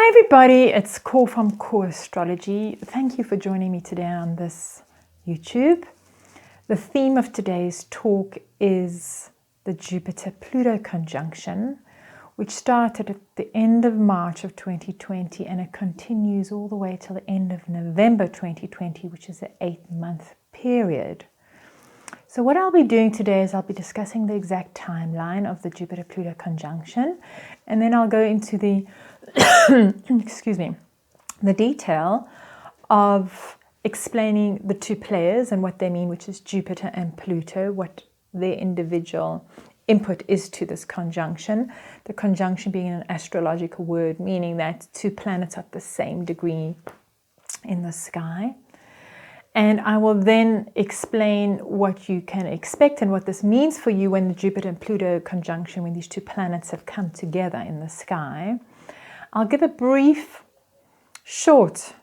Hi everybody, it's Core from Core Astrology. Thank you for joining me today on this YouTube. The theme of today's talk is the Jupiter-Pluto conjunction, which started at the end of March of 2020 and it continues all the way till the end of November 2020, which is an 8-month period. So what I'll be doing today is I'll be discussing the exact timeline of the Jupiter-Pluto conjunction, and then I'll go into the excuse me, the detail of explaining the two players and what they mean, which is Jupiter and Pluto, what their individual input is to this conjunction. The conjunction being an astrological word, meaning that two planets at the same degree in the sky. And I will then explain what you can expect and what this means for you when the Jupiter and Pluto conjunction, when these two planets have come together in the sky. I'll give a brief, short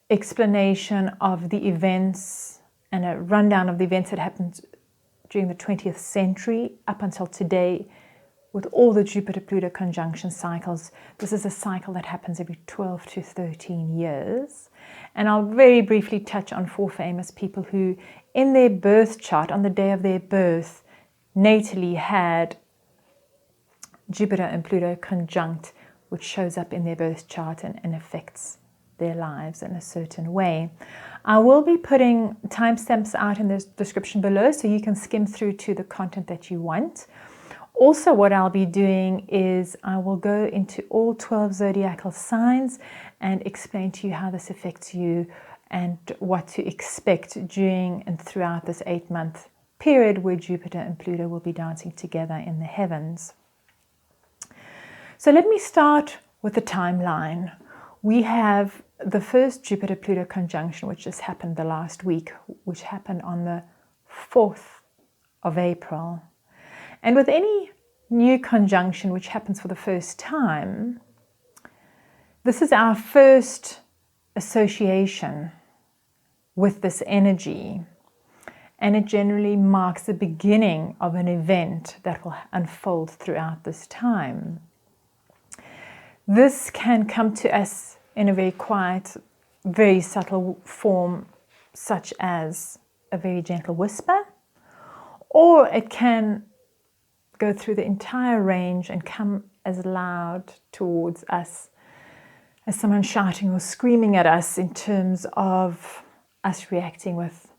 explanation of the events and a rundown of the events that happened during the 20th century up until today with all the Jupiter-Pluto conjunction cycles. This is a cycle that happens every 12 to 13 years. And I'll very briefly touch on 4 famous people who, in their birth chart, on the day of their birth, natally had Jupiter and Pluto conjunct, which shows up in their birth chart and affects their lives in a certain way. I will be putting timestamps out in the description below so you can skim through to the content that you want. Also, what I'll be doing is I will go into all 12 zodiacal signs and explain to you how this affects you and what to expect during and throughout this 8-month period where Jupiter and Pluto will be dancing together in the heavens. So let me start with the timeline. We have the first Jupiter-Pluto conjunction, which just happened the last week, which happened on the 4th of April. And with any new conjunction which happens for the first time, this is our first association with this energy. And it generally marks the beginning of an event that will unfold throughout this time. This can come to us in a very quiet, very subtle form, such as a very gentle whisper, or it can go through the entire range and come as loud towards us as someone shouting or screaming at us, in terms of us reacting with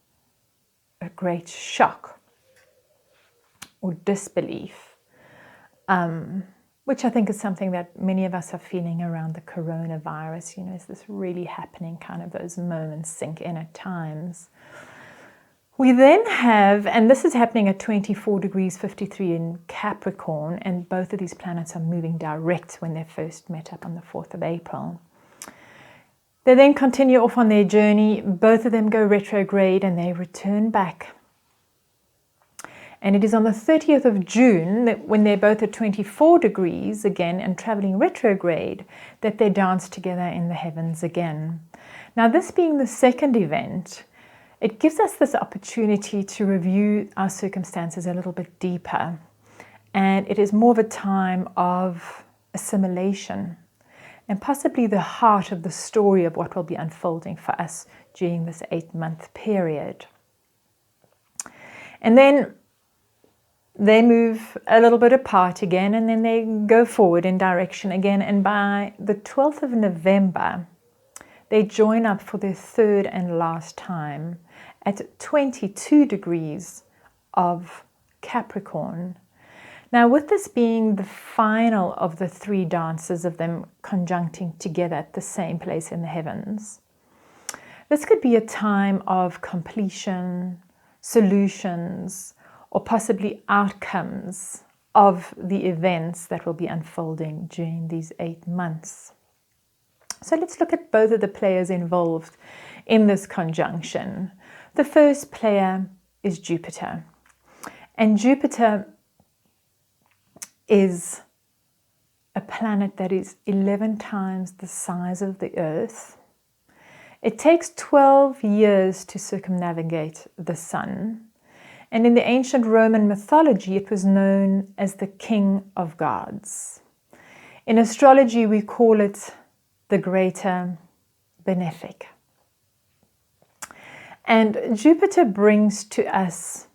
a great shock or disbelief. Which I think is something that many of us are feeling around the coronavirus. You know, is this really happening? Kind of those moments sink in at times. We then have, and this is happening at 24 degrees 53 in Capricorn, and both of these planets are moving direct when they first met up on the 4th of April. They then continue off on their journey. Both of them go retrograde and they return back. And it is on the 30th of June, that when they're both at 24 degrees again and traveling retrograde, that they dance together in the heavens again. Now, this being the second event, it gives us this opportunity to review our circumstances a little bit deeper. And it is more of a time of assimilation and possibly the heart of the story of what will be unfolding for us during this 8-month period. And then they move a little bit apart again, and then they go forward in direction again. And by the 12th of November, they join up for their third and last time at 22 degrees of Capricorn. Now, with this being the final of the 3 dances of them conjuncting together at the same place in the heavens, this could be a time of completion, solutions, or possibly outcomes of the events that will be unfolding during these 8 months. So let's look at both of the players involved in this conjunction. The first player is Jupiter. And Jupiter is a planet that is 11 times the size of the Earth. It takes 12 years to circumnavigate the Sun. And in the ancient Roman mythology, it was known as the King of Gods. In astrology, we call it the greater benefic. And Jupiter brings to us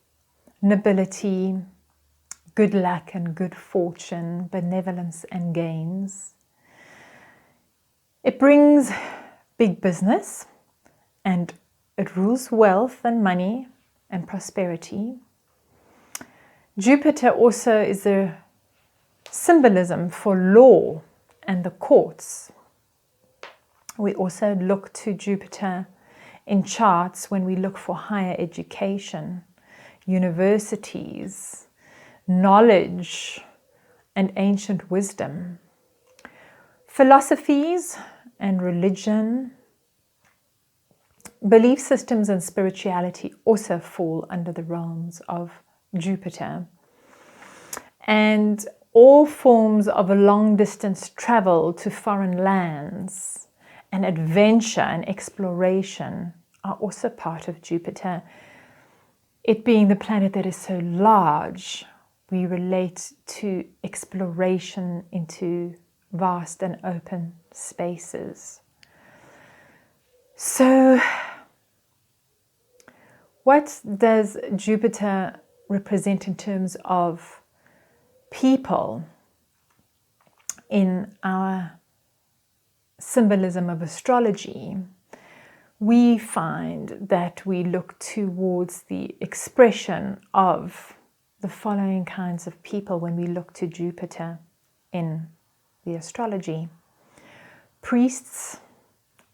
nobility, good luck and good fortune, benevolence and gains. It brings big business, and it rules wealth and money and prosperity. Jupiter also is a symbolism for law and the courts. We also look to Jupiter in charts when we look for higher education, universities, knowledge, and ancient wisdom. Philosophies and religion, belief systems and spirituality also fall under the realms of Jupiter. And all forms of a long-distance travel to foreign lands and adventure and exploration are also part of Jupiter. It being the planet that is so large, we relate to exploration into vast and open spaces. So, what does Jupiter represent in terms of people in our symbolism of astrology? We find that we look towards the expression of the following kinds of people when we look to Jupiter in the astrology: priests,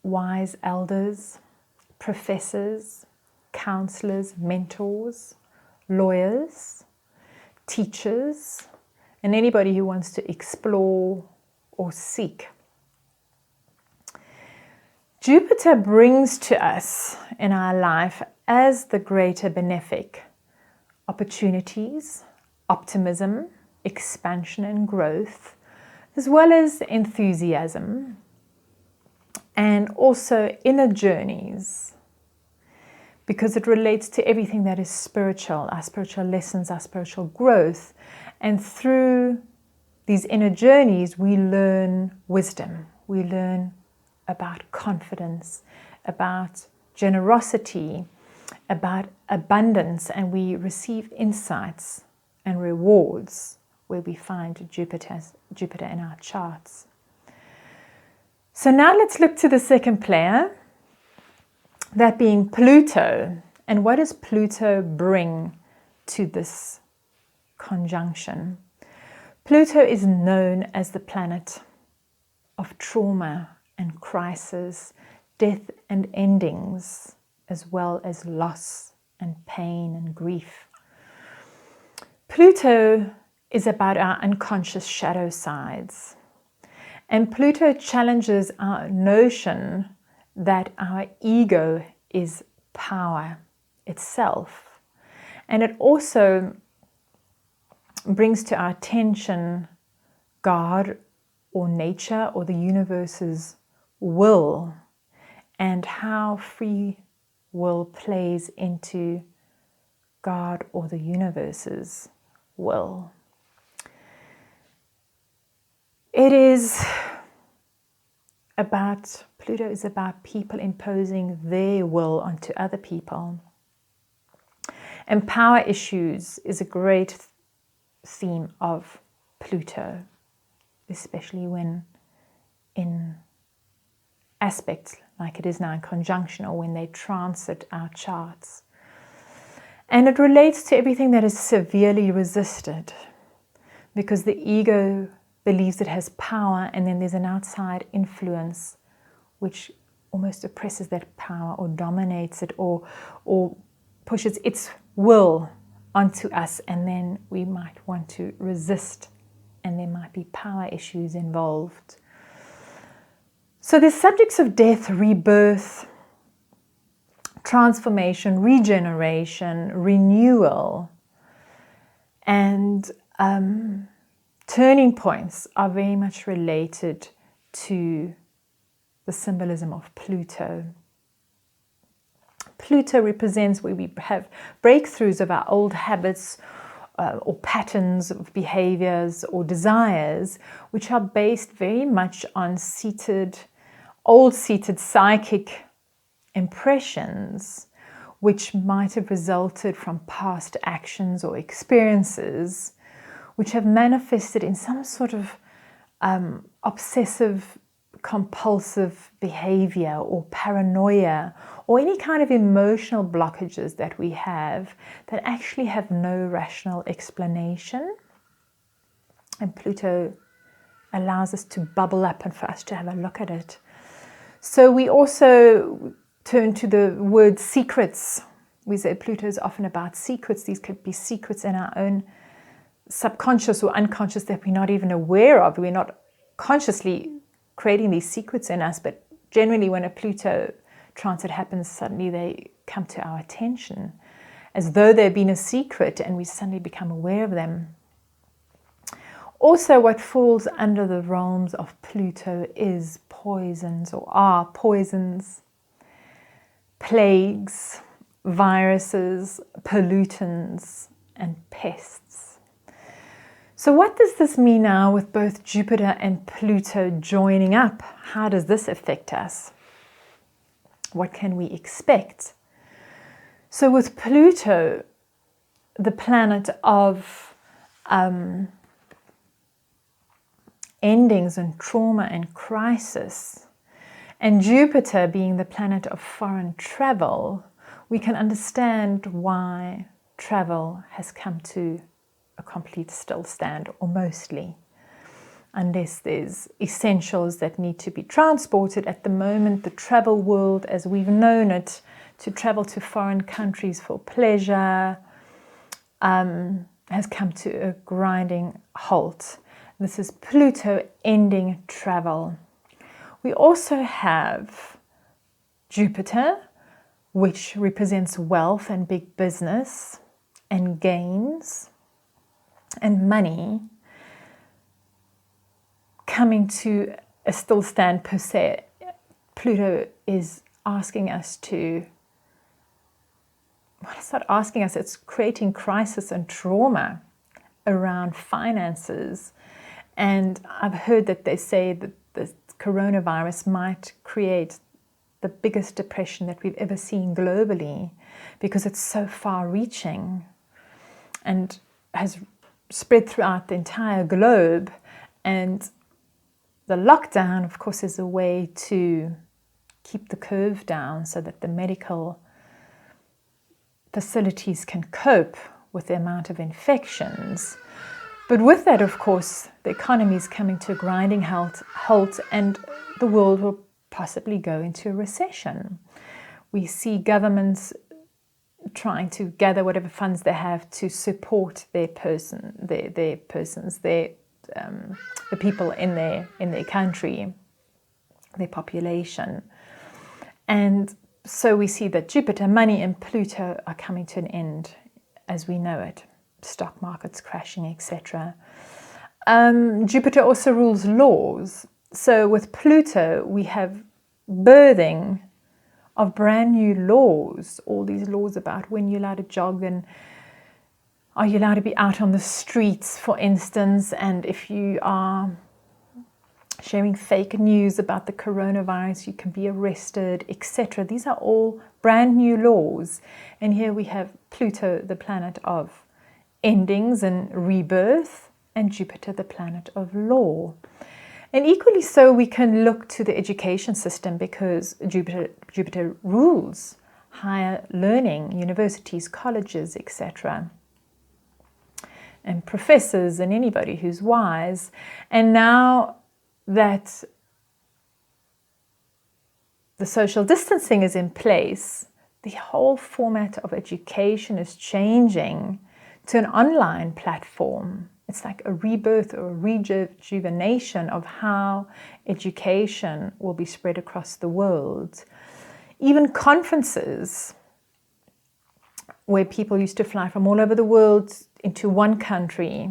wise elders, professors, counselors, mentors, lawyers, teachers, and anybody who wants to explore or seek. Jupiter brings to us in our life as the greater benefic opportunities, optimism, expansion and growth, as well as enthusiasm, and also inner journeys, because it relates to everything that is spiritual, our spiritual lessons, our spiritual growth. And through these inner journeys, we learn wisdom. We learn about confidence, about generosity, about abundance, and we receive insights and rewards where we find Jupiter in our charts. So now let's look to the second player, that being Pluto. And what does Pluto bring to this conjunction? Pluto is known as the planet of trauma and crisis, death and endings, as well as loss and pain and grief. Pluto is about our unconscious shadow sides. And Pluto challenges our notion that our ego is power itself. And it also brings to our attention God or nature or the universe's will, and how free will plays into God or the universe's will. Pluto is about people imposing their will onto other people. And power issues is a great theme of Pluto, especially when in aspects like it is now in conjunction, or when they transit our charts. And it relates to everything that is severely resisted, because the ego believes it has power, and then there's an outside influence which almost oppresses that power or dominates it, or pushes its will onto us, and then we might want to resist, and there might be power issues involved. So there's subjects of death, rebirth, transformation, regeneration, renewal, and turning points are very much related to the symbolism of Pluto. Pluto represents where we have breakthroughs of our old habits, or patterns of behaviors or desires, which are based very much on old-seated psychic impressions, which might have resulted from past actions or experiences, which have manifested in some sort of obsessive compulsive behavior or paranoia or any kind of emotional blockages that we have that actually have no rational explanation. And Pluto allows us to bubble up and for us to have a look at it. So we also turn to the word secrets. We say Pluto is often about secrets. These could be secrets in our own subconscious or unconscious that we're not even aware of. We're not consciously creating these secrets in us, but generally when a Pluto transit happens, suddenly they come to our attention as though they've been a secret and we suddenly become aware of them. Also, what falls under the realms of Pluto is poisons, or are poisons, plagues, viruses, pollutants, and pests. So what does this mean now with both Jupiter and Pluto joining up? How does this affect us? What can we expect? So with Pluto, the planet of endings and trauma and crisis, and Jupiter being the planet of foreign travel, we can understand why travel has come to a complete stillstand, or mostly, unless there's essentials that need to be transported. At the moment, the travel world as we've known it, to travel to foreign countries for pleasure, has come to a grinding halt. This is Pluto ending travel. We also have Jupiter, which represents wealth and big business and gains and money, coming to a stillstand per se. Pluto is asking us to, well, it's not asking us, it's creating crisis and trauma around finances. And I've heard that they say that the coronavirus might create the biggest depression that we've ever seen globally, because it's so far-reaching and has spread throughout the entire globe. And the lockdown, of course, is a way to keep the curve down so that the medical facilities can cope with the amount of infections. But with that, of course, the economy is coming to a grinding halt, and the world will possibly go into a recession. We see governments trying to gather whatever funds they have to support the people in their country, their population. And so we see that Jupiter, money, and Pluto are coming to an end as we know it. Stock markets crashing, etc. Jupiter also rules laws. So with Pluto, we have birthing of brand new laws. All these laws about when you're allowed to jog and are you allowed to be out on the streets, for instance, and if you are sharing fake news about the coronavirus, you can be arrested, etc. These are all brand new laws. And here we have Pluto, the planet of endings and rebirth, and Jupiter, the planet of law. And equally so, we can look to the education system, because Jupiter rules higher learning, universities, colleges, etc., and professors and anybody who's wise. And now that the social distancing is in place, the whole format of education is changing to an online platform. It's like a rebirth or a rejuvenation of how education will be spread across the world. Even conferences, where people used to fly from all over the world into one country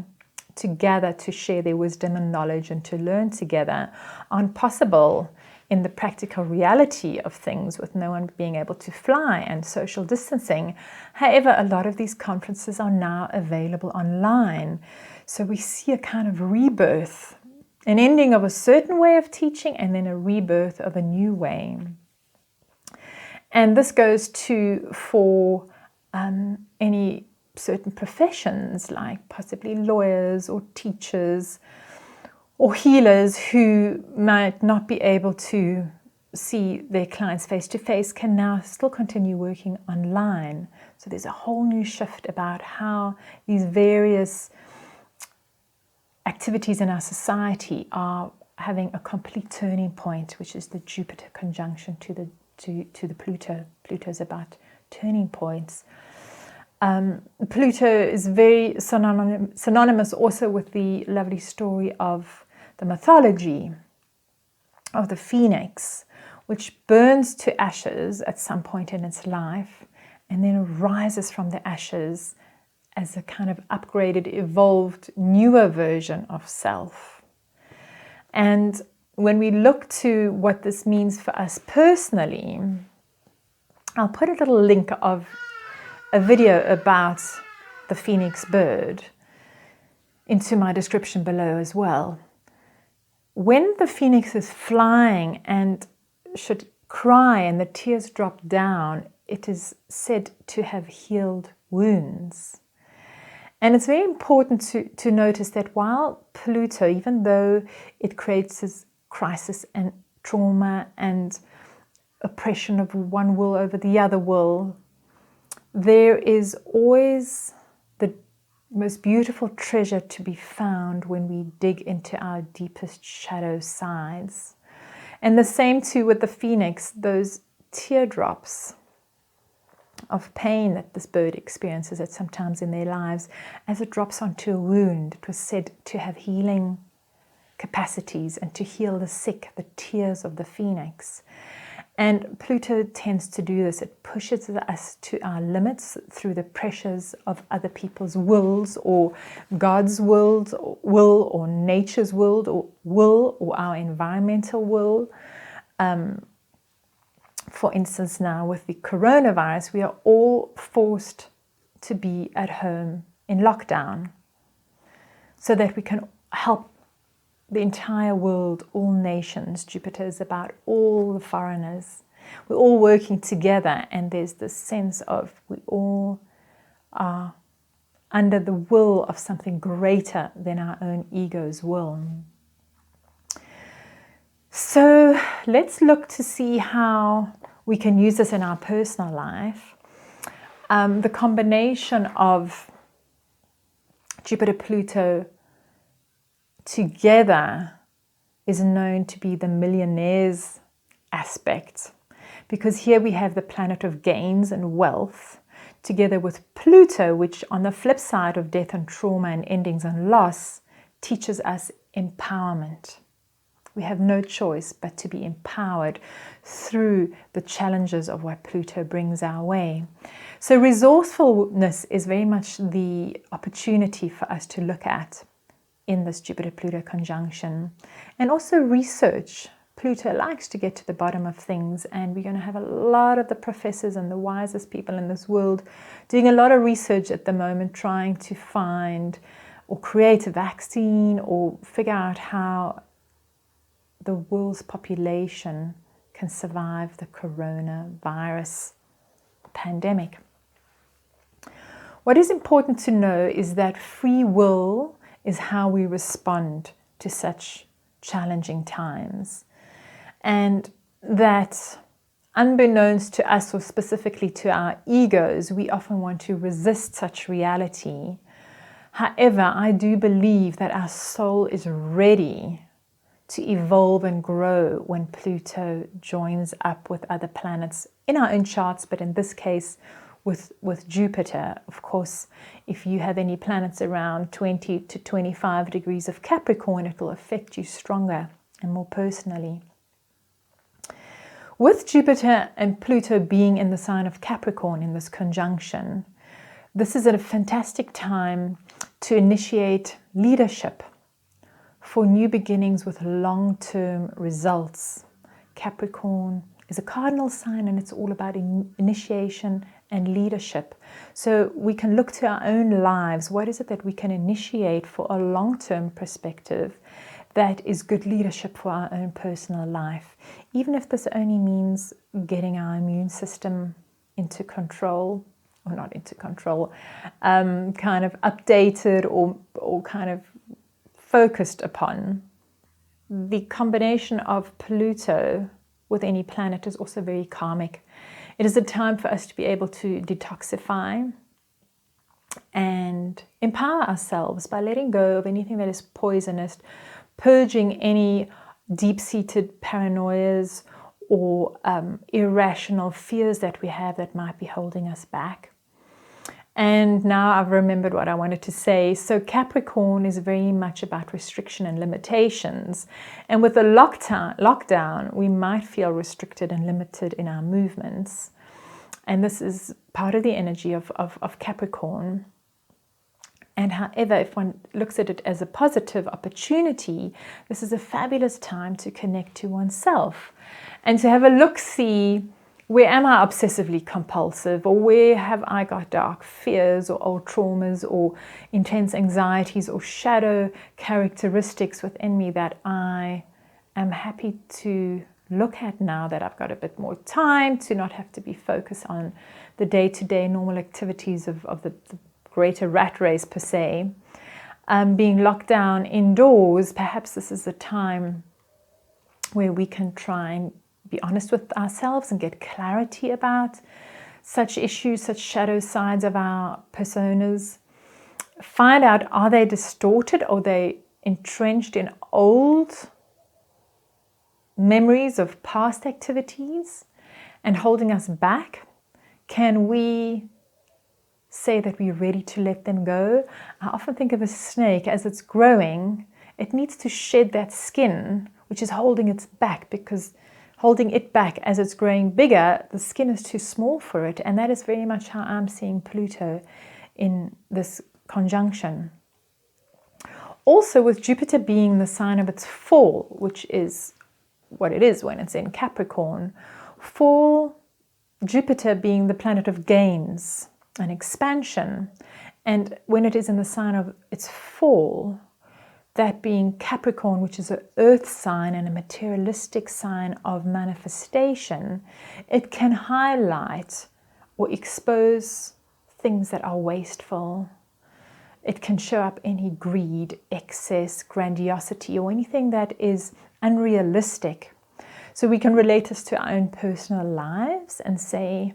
to gather to share their wisdom and knowledge and to learn together, aren't possible in the practical reality of things, with no one being able to fly and social distancing. However, a lot of these conferences are now available online. So we see a kind of rebirth, an ending of a certain way of teaching and then a rebirth of a new way. And this goes for any certain professions, like possibly lawyers or teachers or healers who might not be able to see their clients face to face, can now still continue working online. So there's a whole new shift about how these various activities in our society are having a complete turning point, which is the Jupiter conjunction to the Pluto. Pluto is about turning points. Pluto is very synonymous also with the lovely story of the mythology of the phoenix, which burns to ashes at some point in its life and then rises from the ashes as a kind of upgraded, evolved, newer version of self. And when we look to what this means for us personally, I'll put a little link of a video about the phoenix bird into my description below as well. When the phoenix is flying and should cry and the tears drop down, it is said to have healed wounds. And it's very important to notice that while Pluto, even though it creates this crisis and trauma and oppression of one will over the other will, there is always the most beautiful treasure to be found when we dig into our deepest shadow sides. And the same too with the phoenix, those teardrops of pain that this bird experiences at some times in their lives, as it drops onto a wound, it was said to have healing capacities and to heal the sick, the tears of the phoenix. And Pluto tends to do this. It pushes us to our limits through the pressures of other people's wills, or God's will, or nature's will, or our environmental will. For instance, now with the coronavirus, we are all forced to be at home in lockdown so that we can help the entire world, all nations. Jupiter is about all the foreigners. We're all working together, and there's this sense of we all are under the will of something greater than our own ego's will. So let's look to see how we can use this in our personal life. The combination of Jupiter Pluto together is known to be the millionaire's aspect, because here we have the planet of gains and wealth together with Pluto, which on the flip side of death and trauma and endings and loss teaches us empowerment. We have no choice but to be empowered through the challenges of what Pluto brings our way. So resourcefulness is very much the opportunity for us to look at in this Jupiter-Pluto conjunction. And also research. Pluto likes to get to the bottom of things, and we're going to have a lot of the professors and the wisest people in this world doing a lot of research at the moment, trying to find or create a vaccine or figure out how the world's population can survive the coronavirus pandemic. What is important to know is that free will is how we respond to such challenging times, and that unbeknownst to us, or specifically to our egos, we often want to resist such reality. However, I do believe that our soul is ready to evolve and grow when Pluto joins up with other planets in our own charts, but in this case with Jupiter. Of course, if you have any planets around 20 to 25 degrees of Capricorn, it will affect you stronger and more personally. With Jupiter and Pluto being in the sign of Capricorn in this conjunction, this is a fantastic time to initiate leadership for new beginnings with long-term results, Capricorn is a cardinal sign, and it's all about initiation and leadership. So we can look to our own lives. What is it that we can initiate for a long-term perspective that is good leadership for our own personal life? Even if this only means getting our immune system into control, or not into control, kind of updated or kind of focused upon. The combination of Pluto with any planet is also very karmic. It is a time for us to be able to detoxify and empower ourselves by letting go of anything that is poisonous, purging any deep-seated paranoias or irrational fears that we have that might be holding us back. And now I've remembered what I wanted to say. So Capricorn is very much about restriction and limitations. And with the lockdown, we might feel restricted and limited in our movements. And this is part of the energy of Capricorn. And however, if one looks at it as a positive opportunity, this is a fabulous time to connect to oneself and to have a look-see. Where am I obsessively compulsive, or where have I got dark fears or old traumas or intense anxieties or shadow characteristics within me that I am happy to look at now that I've got a bit more time to not have to be focused on the day-to-day normal activities of the greater rat race per se. Being locked down indoors, perhaps this is a time where we can try and be honest with ourselves and get clarity about such issues, such shadow sides of our personas. Find out, are they distorted? Are they entrenched in old memories of past activities and holding us back? Can we say that we're ready to let them go? I often think of a snake as it's growing. It needs to shed that skin, which is holding it back, because holding it back as it's growing bigger, the skin is too small for it. And that is very much how I'm seeing Pluto in this conjunction. Also, with Jupiter being the sign of its fall, which is what it is when it's in Capricorn, fall, Jupiter being the planet of gains and expansion, and when it is in the sign of its fall, that being Capricorn, which is an earth sign and a materialistic sign of manifestation, it can highlight or expose things that are wasteful. It can show up any greed, excess, grandiosity, or anything that is unrealistic. So we can relate this to our own personal lives and say,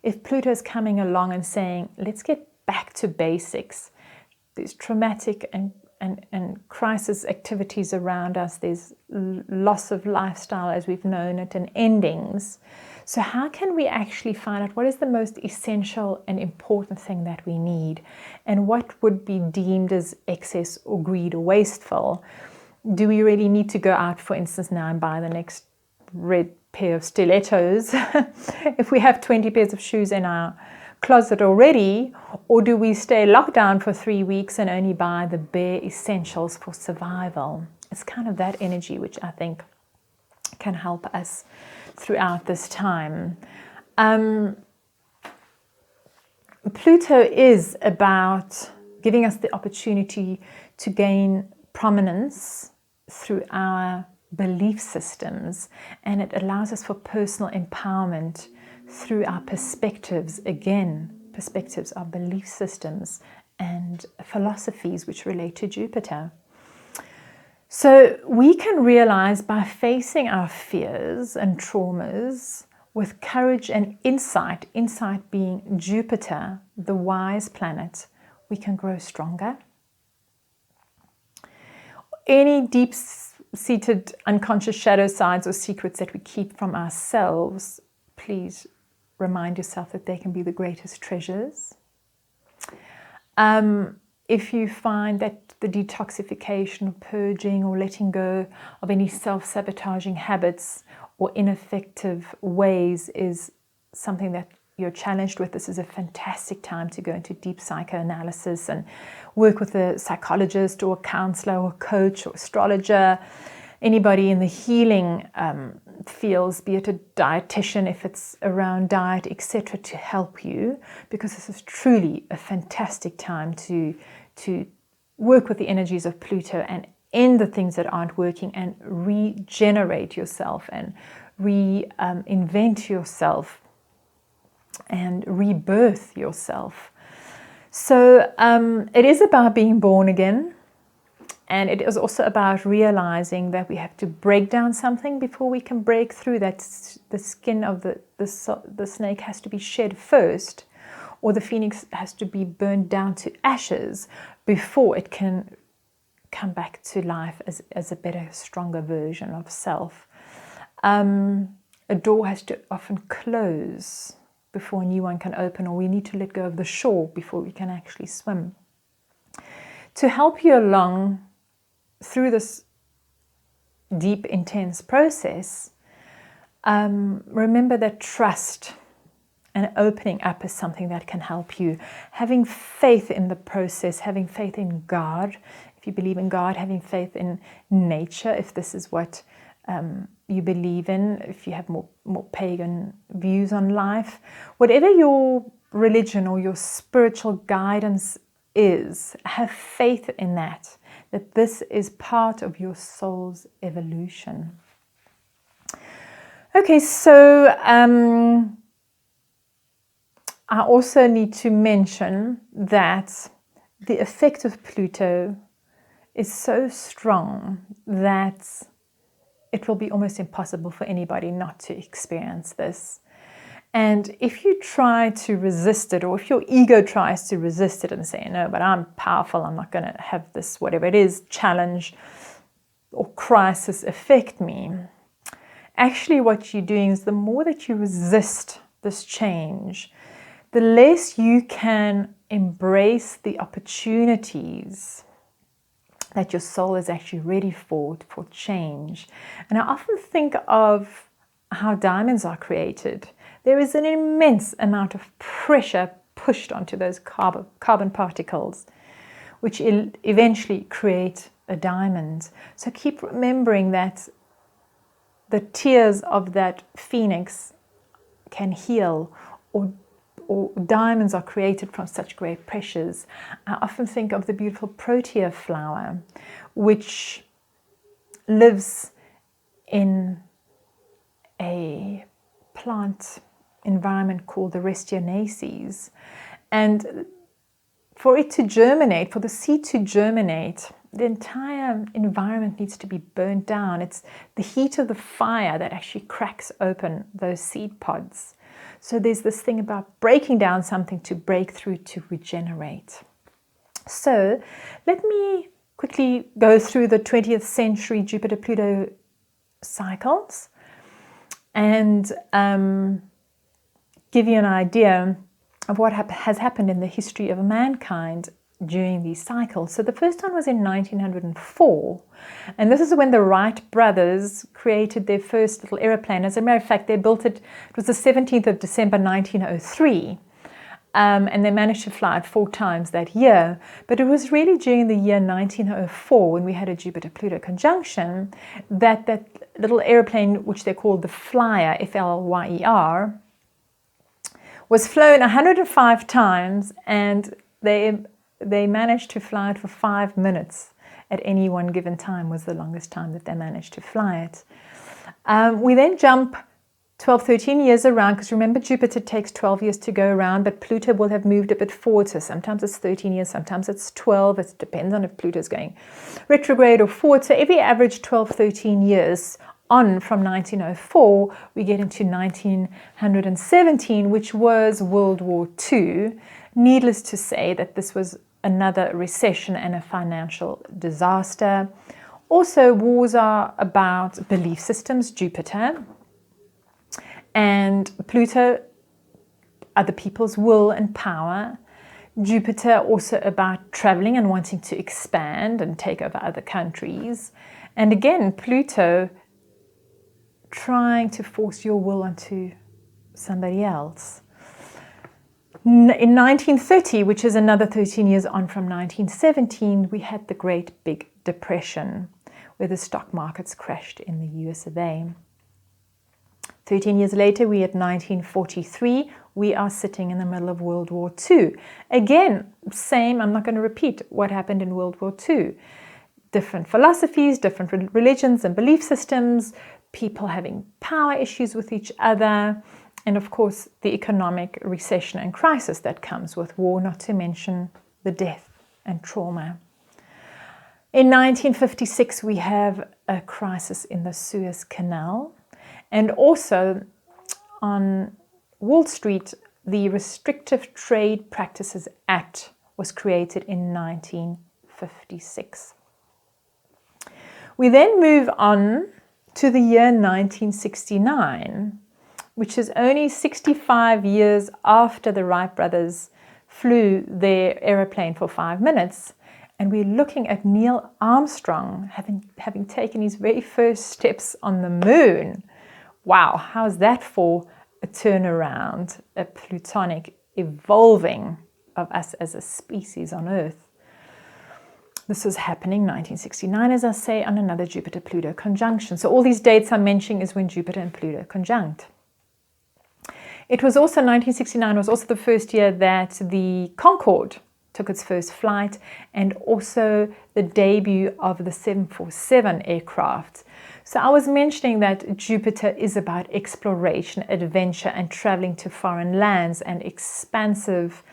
if Pluto is coming along and saying, let's get back to basics, there's traumatic and crisis activities around us, there's loss of lifestyle as we've known it and endings. So how can we actually find out what is the most essential and important thing that we need, and what would be deemed as excess or greed or wasteful? Do we really need to go out, for instance, now and buy the next red pair of stilettos if we have 20 pairs of shoes in our closet already? Or do we stay locked down for 3 weeks and only buy the bare essentials for survival? It's kind of that energy which I think can help us throughout this time. Pluto is about giving us the opportunity to gain prominence through our belief systems, and it allows us for personal empowerment through our perspectives, again, perspectives of belief systems and philosophies which relate to Jupiter. So we can realize by facing our fears and traumas with courage and insight being Jupiter, the wise planet, we can grow stronger. Any deep-seated unconscious shadow sides or secrets that we keep from ourselves, please remind yourself that they can be the greatest treasures. If you find that the detoxification, purging, or letting go of any self-sabotaging habits or ineffective ways is something that you're challenged with, this is a fantastic time to go into deep psychoanalysis and work with a psychologist or a counselor or coach or astrologer, anybody in the healing feels, be it a dietitian, if it's around diet, etc., to help you, because this is truly a fantastic time to work with the energies of Pluto and end the things that aren't working and regenerate yourself and reinvent yourself and rebirth yourself. So it is about being born again. And it is also about realizing that we have to break down something before we can break through. That the skin of the snake has to be shed first, or the phoenix has to be burned down to ashes before it can come back to life as a better, stronger version of self. A door has to often close before a new one can open, or we need to let go of the shore before we can actually swim. To help you along through this deep, intense process, remember that trust and opening up is something that can help you. Having faith in the process, having faith in God, if you believe in God, having faith in nature, if this is what you believe in, if you have more pagan views on life, whatever your religion or your spiritual guidance is, have faith in that this is part of your soul's evolution. Okay, so I also need to mention that the effect of Pluto is so strong that it will be almost impossible for anybody not to experience this. And if you try to resist it, or if your ego tries to resist it and say, no, but I'm powerful, I'm not going to have this, whatever it is, challenge or crisis affect me. Actually, what you're doing is the more that you resist this change, the less you can embrace the opportunities that your soul is actually ready for change. And I often think of how diamonds are created. There is an immense amount of pressure pushed onto those carbon particles, which eventually create a diamond. So keep remembering that the tears of that phoenix can heal, or diamonds are created from such great pressures. I often think of the beautiful protea flower, which lives in a plant environment called the Restionaceae, and for it to germinate, for the seed to germinate, the entire environment needs to be burnt down. It's the heat of the fire that actually cracks open those seed pods. So there's this thing about breaking down something to break through, to regenerate. So let me quickly go through the 20th century Jupiter-Pluto cycles and give you an idea of what has happened in the history of mankind during these cycles. So the first one was in 1904, and this is when the Wright brothers created their first little aeroplane. As a matter of fact, they built it, it was the 17th of December 1903, and they managed to fly it 4 times that year. But it was really during the year 1904, when we had a Jupiter-Pluto conjunction, that that little aeroplane, which they called the Flyer, Flyer, was flown 105 times, and they managed to fly it for 5 minutes at any one given time, was the longest time that they managed to fly it. We then jump 12, 13 years around, because remember Jupiter takes 12 years to go around, but Pluto will have moved a bit forward, so sometimes it's 13 years, sometimes it's 12, it depends on if Pluto's going retrograde or forward. So every average 12, 13 years on from 1904, we get into 1917, which was World War II. Needless to say that this was another recession and a financial disaster. Also, wars are about belief systems, Jupiter, and Pluto are the people's will and power. Jupiter also about traveling and wanting to expand and take over other countries. And again, Pluto trying to force your will onto somebody else. In 1930, which is another 13 years on from 1917, we had the Great Big Depression, where the stock markets crashed in the US of A. 13 years later, we're at 1943. We are sitting in the middle of World War II. Again, same, I'm not going to repeat what happened in World War II. Different philosophies, different religions and belief systems, people having power issues with each other, and of course, the economic recession and crisis that comes with war, not to mention the death and trauma. In 1956, we have a crisis in the Suez Canal. And also on Wall Street, the Restrictive Trade Practices Act was created in 1956. We then move on to the year 1969, which is only 65 years after the Wright brothers flew their aeroplane for 5 minutes. And we're looking at Neil Armstrong having taken his very first steps on the moon. Wow, how's that for a turnaround, a plutonic evolving of us as a species on Earth? This was happening 1969, as I say, on another Jupiter-Pluto conjunction. So all these dates I'm mentioning is when Jupiter and Pluto conjunct. It was also 1969 was also the first year that the Concorde took its first flight, and also the debut of the 747 aircraft. So I was mentioning that Jupiter is about exploration, adventure, and traveling to foreign lands and expansive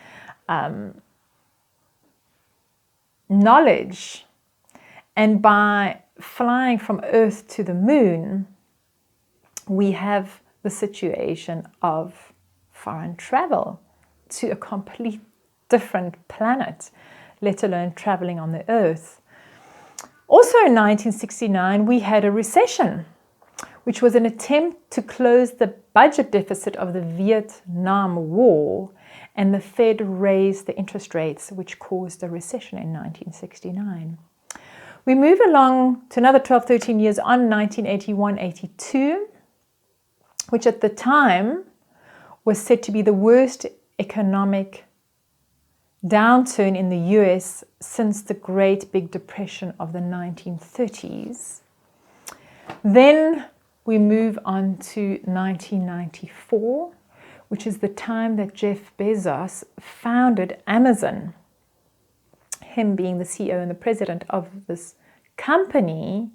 knowledge. And by flying from Earth to the moon, we have the situation of foreign travel to a complete different planet, let alone traveling on the Earth. Also in 1969, we had a recession, which was an attempt to close the budget deficit of the Vietnam War, and the Fed raised the interest rates, which caused a recession in 1969. We move along to another 12, 13 years on, 1981-82, which at the time was said to be the worst economic downturn in the US since the Great Big Depression of the 1930s. Then we move on to 1994, which is the time that Jeff Bezos founded Amazon, him being the CEO and the president of this company,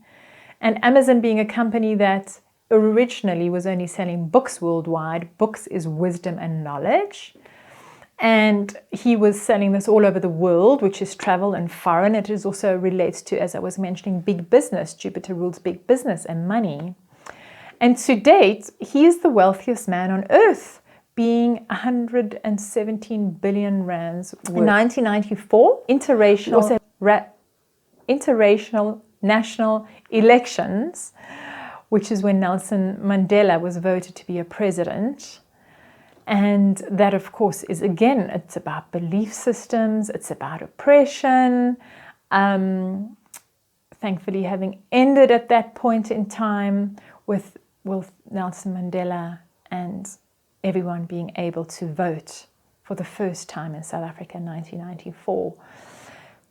and Amazon being a company that originally was only selling books worldwide. Books is wisdom and knowledge. And he was selling this all over the world, which is travel and foreign. It is also relates to, as I was mentioning, big business. Jupiter rules big business and money. And to date, he is the wealthiest man on Earth, being 117 billion rands worth. In 1994, interracial national elections, which is when Nelson Mandela was voted to be a president. And that, of course, is, again, it's about belief systems, it's about oppression. Thankfully, having ended at that point in time with Nelson Mandela and everyone being able to vote for the first time in South Africa in 1994.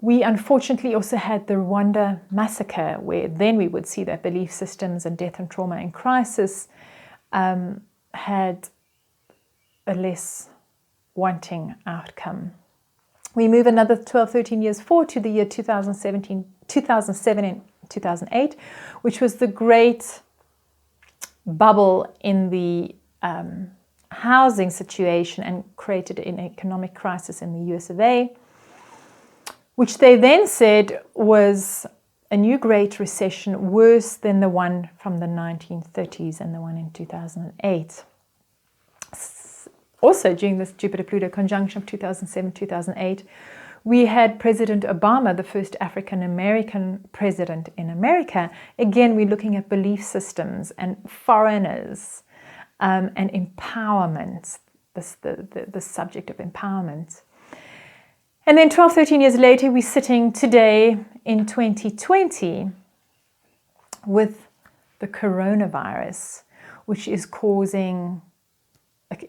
We unfortunately also had the Rwanda massacre, where then we would see that belief systems and death and trauma and crisis had a less wanting outcome. We move another 12, 13 years forward to the year 2007 and 2008, which was the great bubble in the housing situation and created an economic crisis in the US of A, which they then said was a new great recession, worse than the one from the 1930s and the one in 2008. Also, during this Jupiter-Pluto conjunction of 2007-2008, we had President Obama, the first African-American president in America. Again, we're looking at belief systems and foreigners and empowerment, the subject of empowerment. And then 12, 13 years later, we're sitting today in 2020 with the coronavirus, which is causing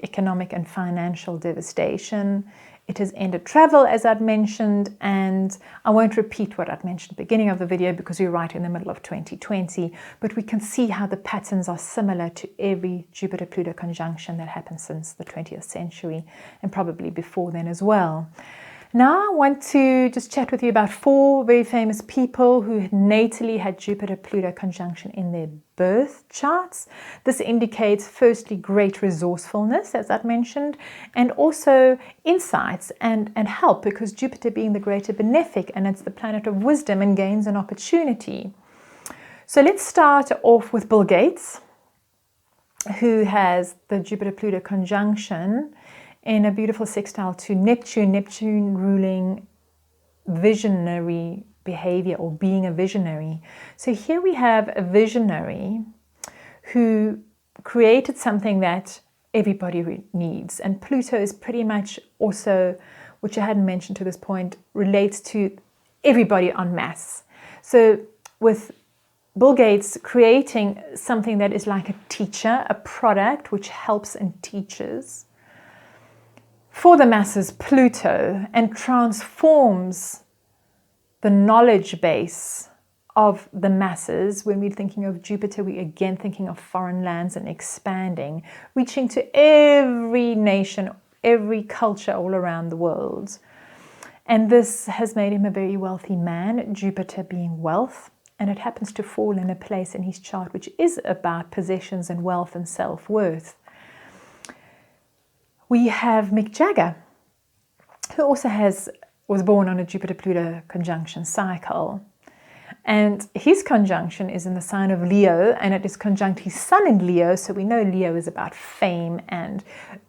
economic and financial devastation. It has ended travel, as I'd mentioned, and I won't repeat what I'd mentioned at the beginning of the video because we're right in the middle of 2020, but we can see how the patterns are similar to every Jupiter-Pluto conjunction that happened since the 20th century and probably before then as well. Now I want to just chat with you about 4 very famous people who natally had Jupiter-Pluto conjunction in their birth charts. This indicates firstly great resourcefulness, as I've mentioned, and also insights and help, because Jupiter being the greater benefic and it's the planet of wisdom and gains and opportunity. So let's start off with Bill Gates, who has the Jupiter-Pluto conjunction in a beautiful sextile to Neptune, Neptune ruling visionary behavior or being a visionary. So here we have a visionary who created something that everybody needs. And Pluto is pretty much also, which I hadn't mentioned to this point, relates to everybody en masse. So with Bill Gates creating something that is like a teacher, a product which helps and teaches for the masses, Pluto, and transforms the knowledge base of the masses. When we're thinking of Jupiter, we're again thinking of foreign lands and expanding, reaching to every nation, every culture all around the world. And this has made him a very wealthy man, Jupiter being wealth, and it happens to fall in a place in his chart which is about possessions and wealth and self-worth. We have Mick Jagger, who also was born on a Jupiter-Pluto conjunction cycle. And his conjunction is in the sign of Leo, and it is conjunct his sun in Leo. So we know Leo is about fame and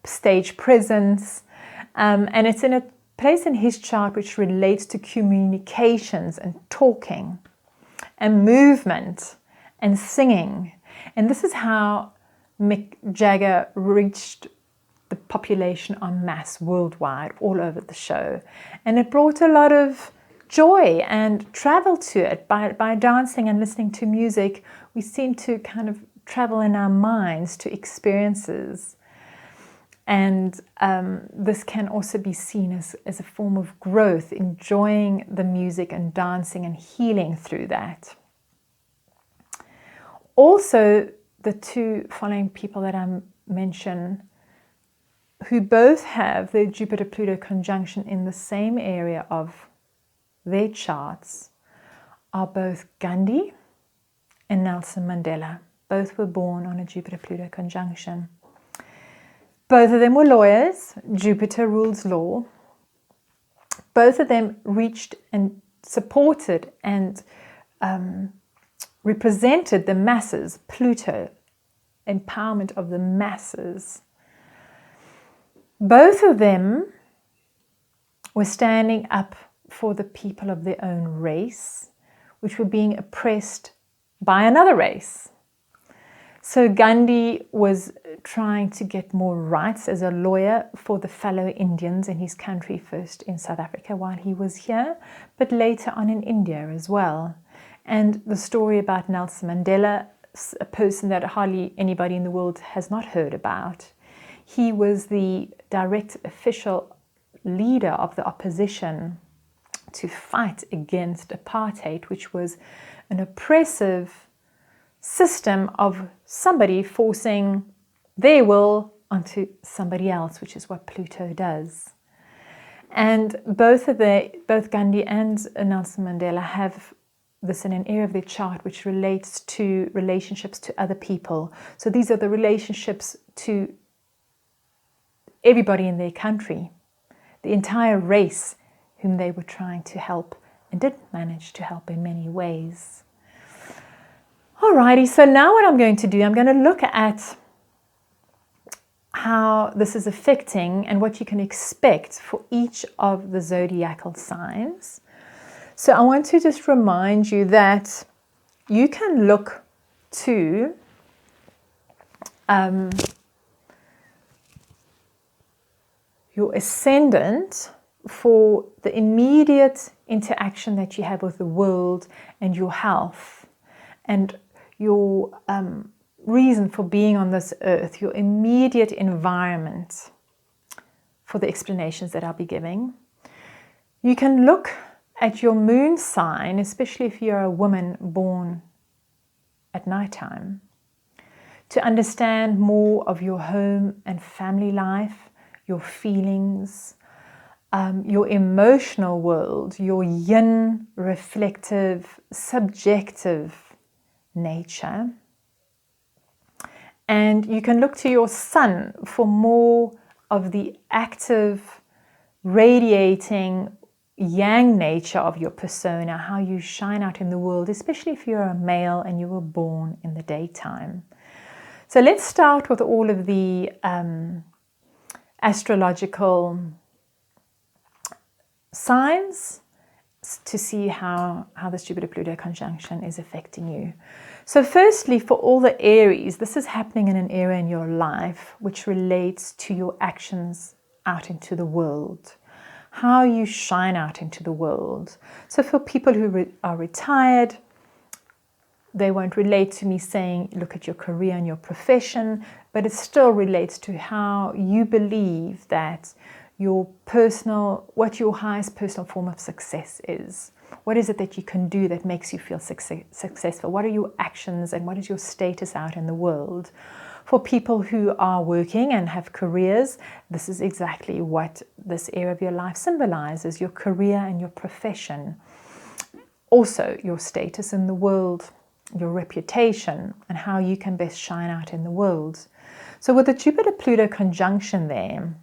stage presence. And it's in a place in his chart which relates to communications and talking and movement and singing. And this is how Mick Jagger reached the population en masse worldwide, all over the show. And it brought a lot of joy and travel to it. By dancing and listening to music, we seem to kind of travel in our minds to experiences. And this can also be seen as a form of growth, enjoying the music and dancing and healing through that. Also, the 2 following people that I mention, who both have their Jupiter-Pluto conjunction in the same area of their charts, are both Gandhi and Nelson Mandela. Both were born on a Jupiter-Pluto conjunction. Both of them were lawyers. Jupiter rules law. Both of them reached and supported and represented the masses. Pluto, empowerment of the masses. Both of them were standing up for the people of their own race, which were being oppressed by another race. So Gandhi was trying to get more rights as a lawyer for the fellow Indians in his country, first in South Africa while he was here, but later on in India as well. And the story about Nelson Mandela, a person that hardly anybody in the world has not heard about. He was the direct official leader of the opposition to fight against apartheid, which was an oppressive system of somebody forcing their will onto somebody else, which is what Pluto does. And both Gandhi and Nelson Mandela have this in an area of their chart which relates to relationships to other people. So these are the relationships to everybody in their country, the entire race whom they were trying to help and did manage to help in many ways. Alrighty, so now what I'm going to do, I'm going to look at how this is affecting and what you can expect for each of the zodiacal signs. So I want to just remind you that you can look to your ascendant for the immediate interaction that you have with the world and your health and your reason for being on this earth, your immediate environment for the explanations that I'll be giving. You can look at your moon sign, especially if you're a woman born at nighttime, to understand more of your home and family life, your feelings, your emotional world, your yin, reflective, subjective nature. And you can look to your sun for more of the active, radiating yang nature of your persona, how you shine out in the world, especially if you're a male and you were born in the daytime. So let's start with all of the astrological signs to see how this Jupiter-Pluto conjunction is affecting you. So firstly, for all the Aries, this is happening in an area in your life which relates to your actions out into the world, how you shine out into the world. So for people who are retired, they won't relate to me saying, look at your career and your profession, but it still relates to how you believe that what your highest personal form of success is. What is it that you can do that makes you feel successful? What are your actions and what is your status out in the world? For people who are working and have careers, this is exactly what this area of your life symbolizes, your career and your profession. Also, your status in the world, your reputation, and how you can best shine out in the world. So with the Jupiter-Pluto conjunction there,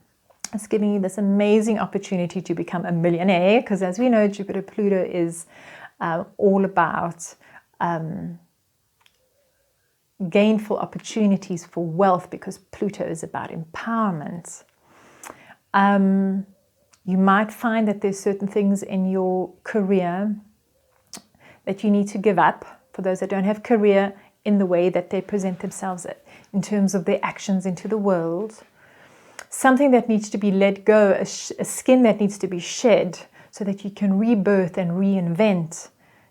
it's giving you this amazing opportunity to become a millionaire, because as we know, Jupiter-Pluto is all about gainful opportunities for wealth, because Pluto is about empowerment. You might find that there's certain things in your career that you need to give up for those that don't have career in the way that they present themselves in terms of their actions into the world. Something that needs to be let go, a skin that needs to be shed so that you can rebirth and reinvent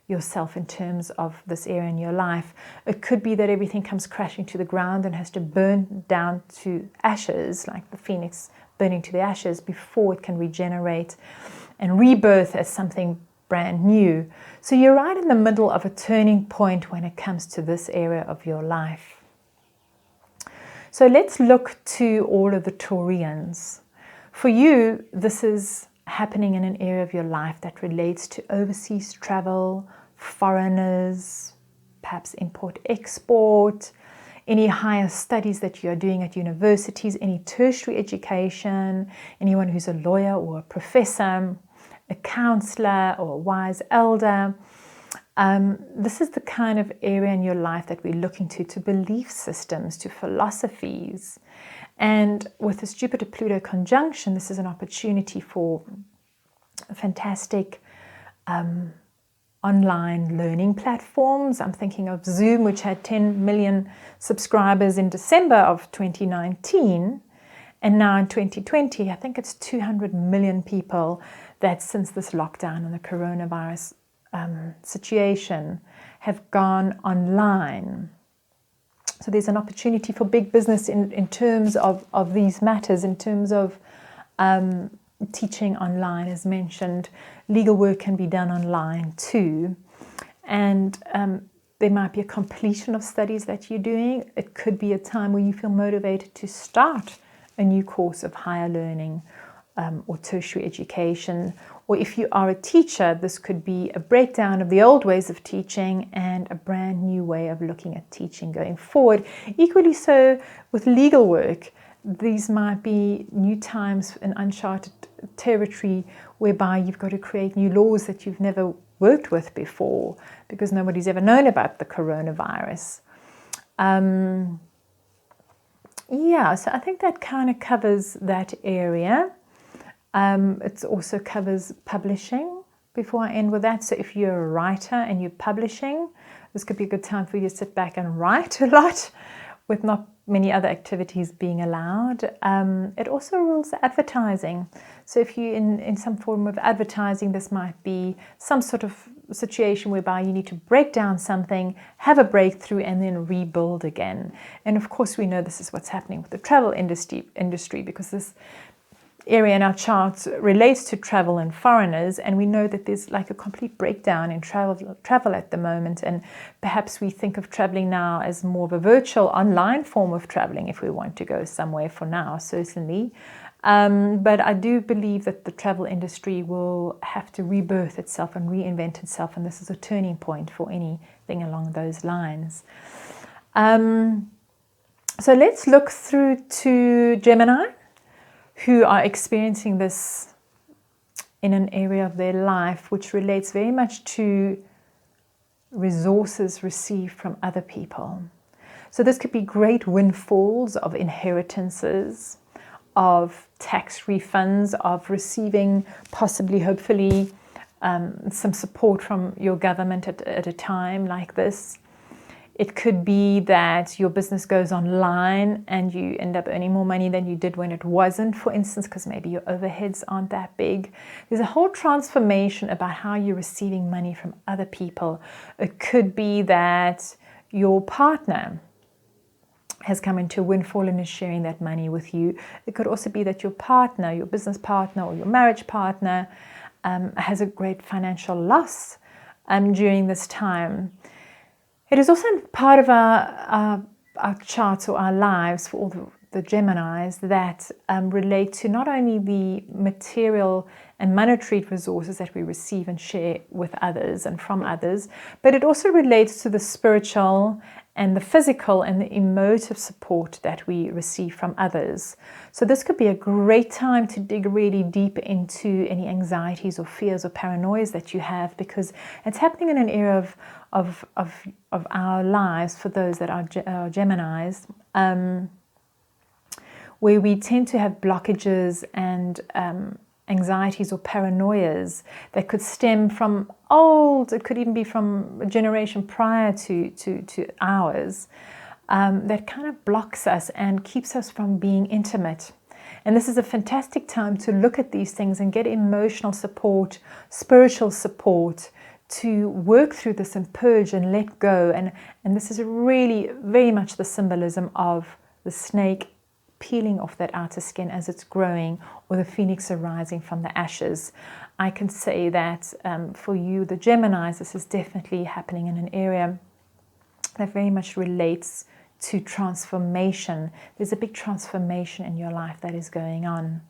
yourself in terms of this area in your life. It could be that everything comes crashing to the ground and has to burn down to ashes, like the phoenix burning to the ashes, before it can regenerate and rebirth as something brand new. So you're right in the middle of a turning point when it comes to this area of your life. So let's look to all of the Taurians. For you, this is happening in an area of your life that relates to overseas travel, foreigners, perhaps import-export, any higher studies that you're doing at universities, any tertiary education, anyone who's a lawyer or a professor, a counselor or a wise elder. This is the kind of area in your life that we're looking to belief systems, to philosophies. And with this Jupiter-Pluto conjunction, this is an opportunity for fantastic online learning platforms. I'm thinking of Zoom, which had 10 million subscribers in December of 2019. And now in 2020, I think it's 200 million people that since this lockdown and the coronavirus situation have gone online. So there's an opportunity for big business in terms of these matters, in terms of teaching online, as mentioned. Legal work can be done online too. And there might be a completion of studies that you're doing. It could be a time where you feel motivated to start a new course of higher learning or tertiary education. Or if you are a teacher, this could be a breakdown of the old ways of teaching and a brand new way of looking at teaching going forward. Equally so with legal work. These might be new times in uncharted territory whereby you've got to create new laws that you've never worked with before because nobody's ever known about the coronavirus. So I think that kind of covers that area. It also covers publishing before I end with that. So if you're a writer and you're publishing, this could be a good time for you to sit back and write a lot with not many other activities being allowed. It also rules advertising. So if you're in some form of advertising, this might be some sort of situation whereby you need to break down something, have a breakthrough, and then rebuild again. And of course, we know this is what's happening with the travel industry because this area in our charts relates to travel and foreigners, and we know that there's like a complete breakdown in travel at the moment, and perhaps we think of traveling now as more of a virtual online form of traveling if we want to go somewhere for now, certainly. But I do believe that the travel industry will have to rebirth itself and reinvent itself, and this is a turning point for anything along those lines. So let's look through to Gemini, who are experiencing this in an area of their life which relates very much to resources received from other people. So this could be great windfalls of inheritances, of tax refunds, of receiving possibly, hopefully, some support from your government at a time like this. It could be that your business goes online and you end up earning more money than you did when it wasn't, for instance, because maybe your overheads aren't that big. There's a whole transformation about how you're receiving money from other people. It could be that your partner has come into a windfall and is sharing that money with you. It could also be that your partner, your business partner or your marriage partner has a great financial loss during this time. It is also part of our charts or our lives for all the Geminis that relate to not only the material and monetary resources that we receive and share with others and from others, but it also relates to the spiritual and the physical and the emotive support that we receive from others. So this could be a great time to dig really deep into any anxieties or fears or paranoias that you have, because it's happening in an area of our lives for those that are Geminis, where we tend to have blockages and anxieties or paranoias that could stem from old, it could even be from a generation prior to ours, that kind of blocks us and keeps us from being intimate. And this is a fantastic time to look at these things and get emotional support, spiritual support, to work through this and purge and let go. And this is really very much the symbolism of the snake peeling off that outer skin as it's growing, or the phoenix arising from the ashes. I can say that for you, the Geminis, this is definitely happening in an area that very much relates to transformation. There's a big transformation in your life that is going on.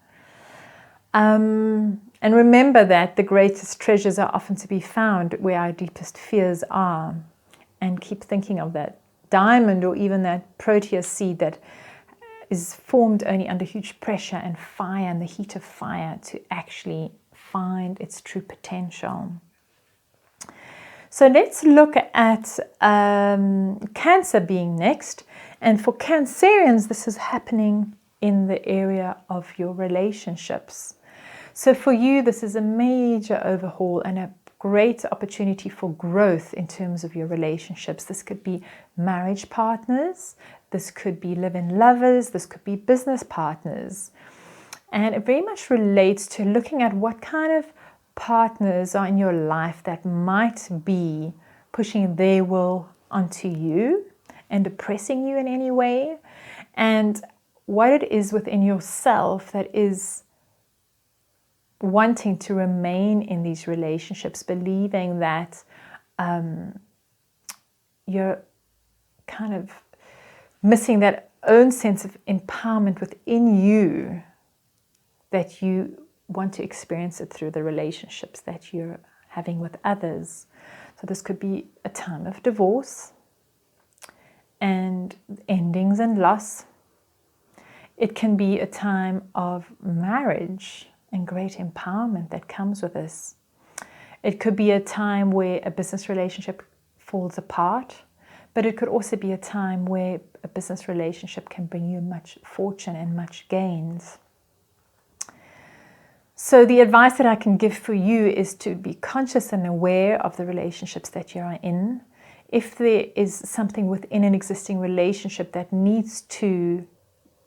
And remember that the greatest treasures are often to be found where our deepest fears are. And keep thinking of that diamond or even that proteus seed that is formed only under huge pressure and fire and the heat of fire to actually find its true potential. So let's look at Cancer being next. And for Cancerians, this is happening in the area of your relationships. So for you, this is a major overhaul and a great opportunity for growth in terms of your relationships. This could be marriage partners, this could be live-in lovers, this could be business partners. And it very much relates to looking at what kind of partners are in your life that might be pushing their will onto you and oppressing you in any way, and what it is within yourself that is wanting to remain in these relationships, believing that you're kind of missing that own sense of empowerment within you, that you want to experience it through the relationships that you're having with others. So this could be a time of divorce and endings and loss. It can be a time of marriage and great empowerment that comes with this. It could be a time where a business relationship falls apart, but it could also be a time where a business relationship can bring you much fortune and much gains. So the advice that I can give for you is to be conscious and aware of the relationships that you are in. If there is something within an existing relationship that needs to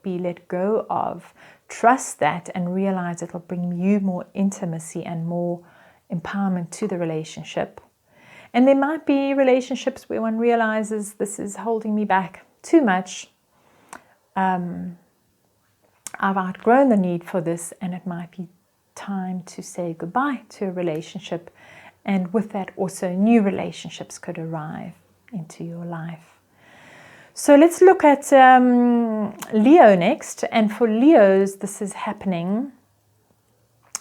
be let go of, trust that and realize it will bring you more intimacy and more empowerment to the relationship. And there might be relationships where one realizes this is holding me back too much. I've outgrown the need for this, and it might be time to say goodbye to a relationship. And with that, also new relationships could arrive into your life. So let's look at Leo next. And for Leos, this is happening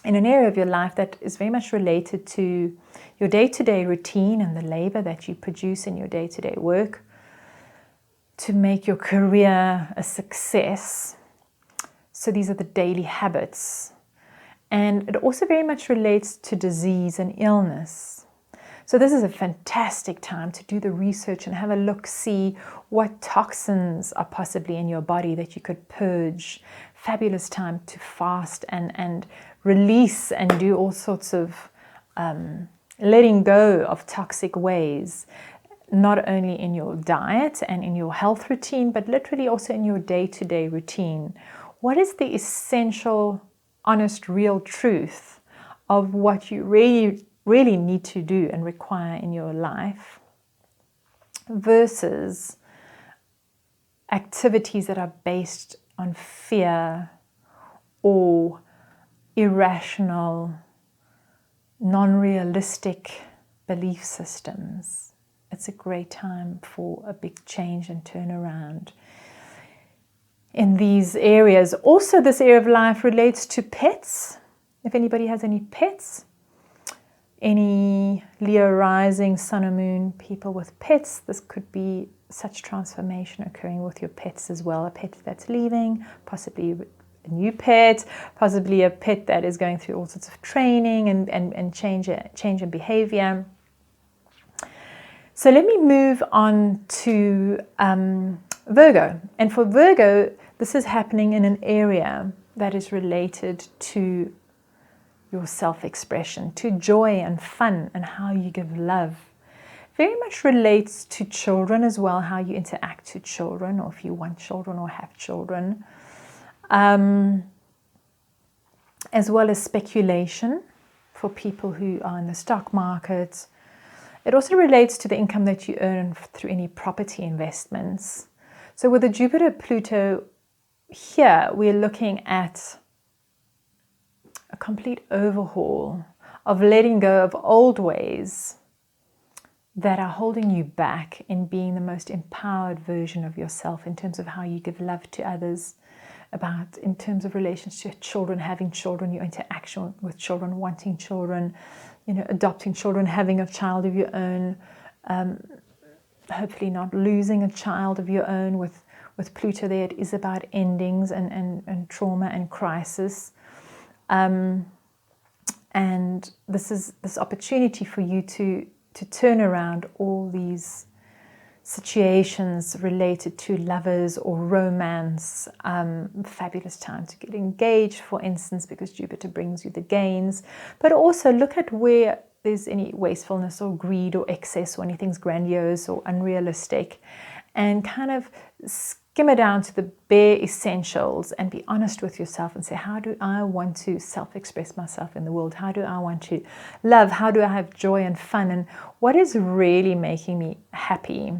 in an area of your life that is very much related to your day-to-day routine and the labor that you produce in your day-to-day work to make your career a success. So these are the daily habits. And it also very much relates to disease and illness. So this is a fantastic time to do the research and have a look, see what toxins are possibly in your body that you could purge. Fabulous time to fast and release and do all sorts of letting go of toxic ways, not only in your diet and in your health routine, but literally also in your day-to-day routine. What is the essential, honest, real truth of what you really need to do and require in your life versus activities that are based on fear or irrational, non-realistic belief systems? It's a great time for a big change and turnaround in these areas. Also, this area of life relates to pets. If anybody has any pets, any Leo rising, sun or moon people with pets, this could be such transformation occurring with your pets as well. A pet that's leaving, possibly a new pet, possibly a pet that is going through all sorts of training and change in behavior. So let me move on to Virgo. And for Virgo, this is happening in an area that is related to your self-expression, to joy and fun and how you give love. Very much relates to children as well, how you interact with children, or if you want children or have children. As well as speculation for people who are in the stock market. It also relates to the income that you earn through any property investments. So with the Jupiter Pluto here, we're looking at a complete overhaul of letting go of old ways that are holding you back in being the most empowered version of yourself in terms of how you give love to others, about in terms of relations to children, having children, your interaction with children, wanting children, adopting children, having a child of your own, hopefully not losing a child of your own. With Pluto there, it is about endings and trauma and crisis. And this is this opportunity for you to turn around all these situations related to lovers or romance. Fabulous time to get engaged, for instance, because Jupiter brings you the gains. But also look at where there's any wastefulness or greed or excess or anything's grandiose or unrealistic, and kind of skim it down to the bare essentials and be honest with yourself and say, how do I want to self-express myself in the world? How do I want to love? How do I have joy and fun? And what is really making me happy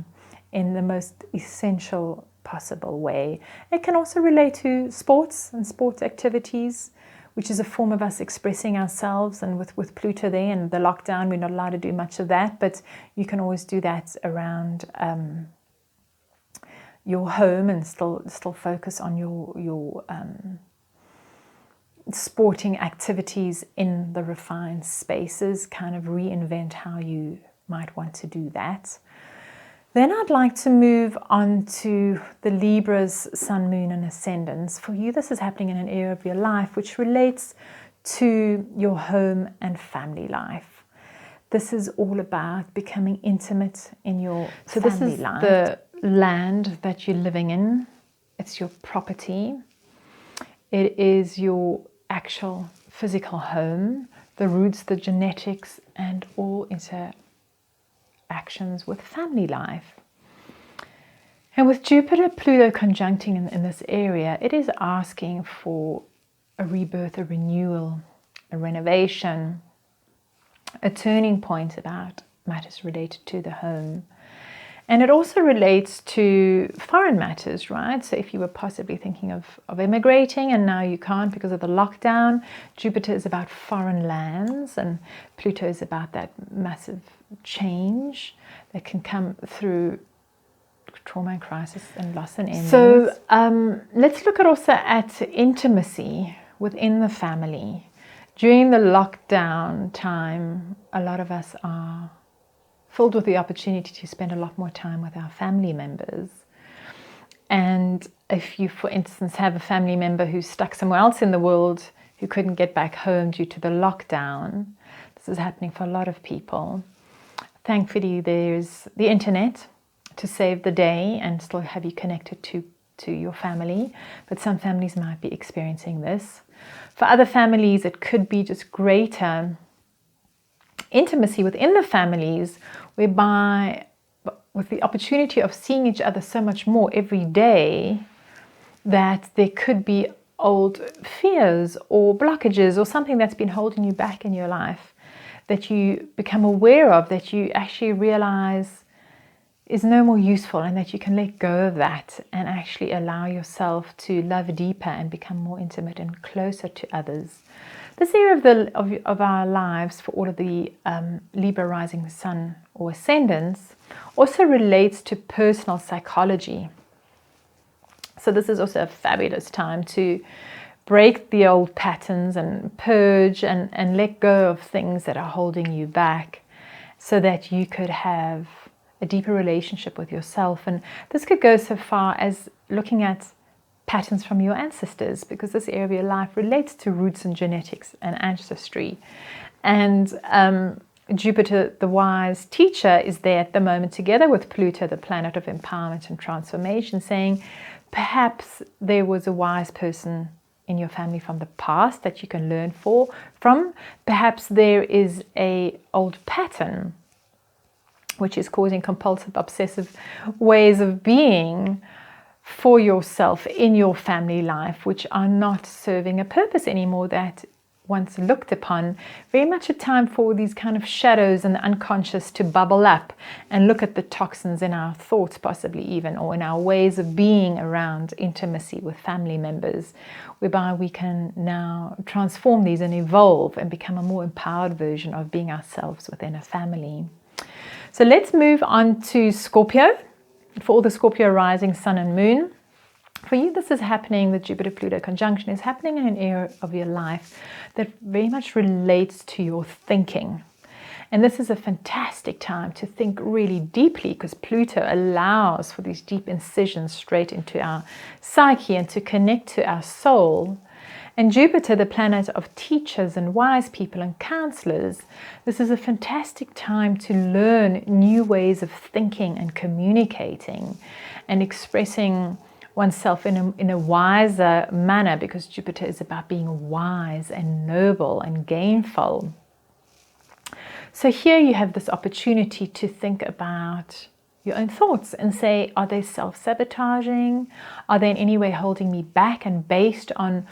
in the most essential possible way? It can also relate to sports and sports activities, which is a form of us expressing ourselves. And with Pluto there and the lockdown, we're not allowed to do much of that, but you can always do that around your home and still focus on your sporting activities in the refined spaces, kind of reinvent how you might want to do that. Then I'd like to move on to the Libra's Sun, Moon and Ascendants. For you, this is happening in an area of your life which relates to your home and family life. This is all about becoming intimate in your family life. The land that you're living in. It's your property. It is your actual physical home, the roots, the genetics, and all interactions with family life. And with Jupiter Pluto conjuncting in this area, it is asking for a rebirth, a renewal, a renovation, a turning point about matters related to the home. And it also relates to foreign matters, right? So if you were possibly thinking of immigrating and now you can't because of the lockdown, Jupiter is about foreign lands and Pluto is about that massive change that can come through trauma and crisis and loss and endings. So let's look also at intimacy within the family. During the lockdown time, a lot of us are filled with the opportunity to spend a lot more time with our family members. And if you, for instance, have a family member who's stuck somewhere else in the world who couldn't get back home due to the lockdown, this is happening for a lot of people. Thankfully, there's the internet to save the day and still have you connected to your family. But some families might be experiencing this. For other families, it could be just greater intimacy within the families, whereby with the opportunity of seeing each other so much more every day, that there could be old fears or blockages or something that's been holding you back in your life that you become aware of, that you actually realize is no more useful, and that you can let go of that and actually allow yourself to love deeper and become more intimate and closer to others. This area of our lives for all of the Libra rising sun or ascendants also relates to personal psychology. So this is also a fabulous time to break the old patterns and purge and let go of things that are holding you back so that you could have a deeper relationship with yourself. And this could go so far as looking at patterns from your ancestors, because this area of your life relates to roots and genetics and ancestry. And Jupiter, the wise teacher, is there at the moment together with Pluto, the planet of empowerment and transformation, saying perhaps there was a wise person in your family from the past that you can learn from. Perhaps there is an old pattern which is causing compulsive, obsessive ways of being for yourself in your family life, which are not serving a purpose anymore, that once looked upon, very much a time for these kind of shadows and the unconscious to bubble up and look at the toxins in our thoughts, possibly even, or in our ways of being around intimacy with family members, whereby we can now transform these and evolve and become a more empowered version of being ourselves within a family. So let's move on to Scorpio. For all the Scorpio rising sun and moon, for you this is happening, the Jupiter-Pluto conjunction is happening in an area of your life that very much relates to your thinking. And this is a fantastic time to think really deeply, because Pluto allows for these deep incisions straight into our psyche and to connect to our soul. And Jupiter, the planet of teachers and wise people and counselors, this is a fantastic time to learn new ways of thinking and communicating and expressing oneself in a wiser manner, because Jupiter is about being wise and noble and gainful. So here you have this opportunity to think about your own thoughts and say, are they self-sabotaging? Are they in any way holding me back and based on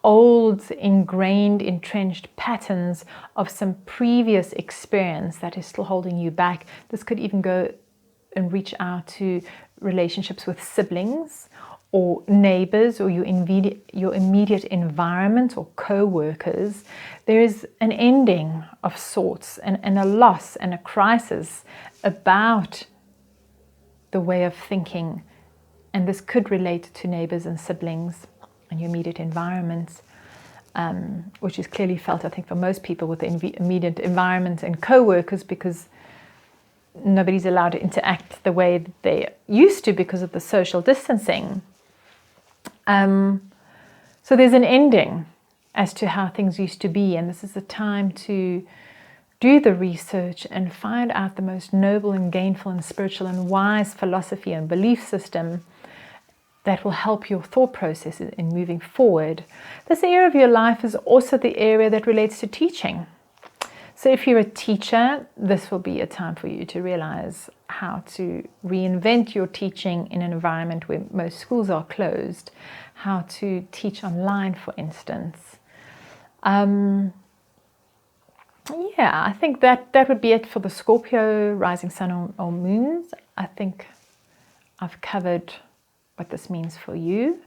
old, ingrained, entrenched patterns of some previous experience that is still holding you back? This could even go and reach out to relationships with siblings or neighbors or your immediate environment or co-workers. There is an ending of sorts and a loss and a crisis about the way of thinking. And this could relate to neighbors and siblings and your immediate environment, which is clearly felt, I think, for most people with the immediate environment and co-workers, because nobody's allowed to interact the way that they used to because of the social distancing. So there's an ending as to how things used to be, and this is the time to do the research and find out the most noble and gainful and spiritual and wise philosophy and belief system that will help your thought process in moving forward. This area of your life is also the area that relates to teaching. So if you're a teacher, this will be a time for you to realize how to reinvent your teaching in an environment where most schools are closed, how to teach online, for instance. Yeah, I think that would be it for the Scorpio rising sun or moons. I think I've covered what this means for you.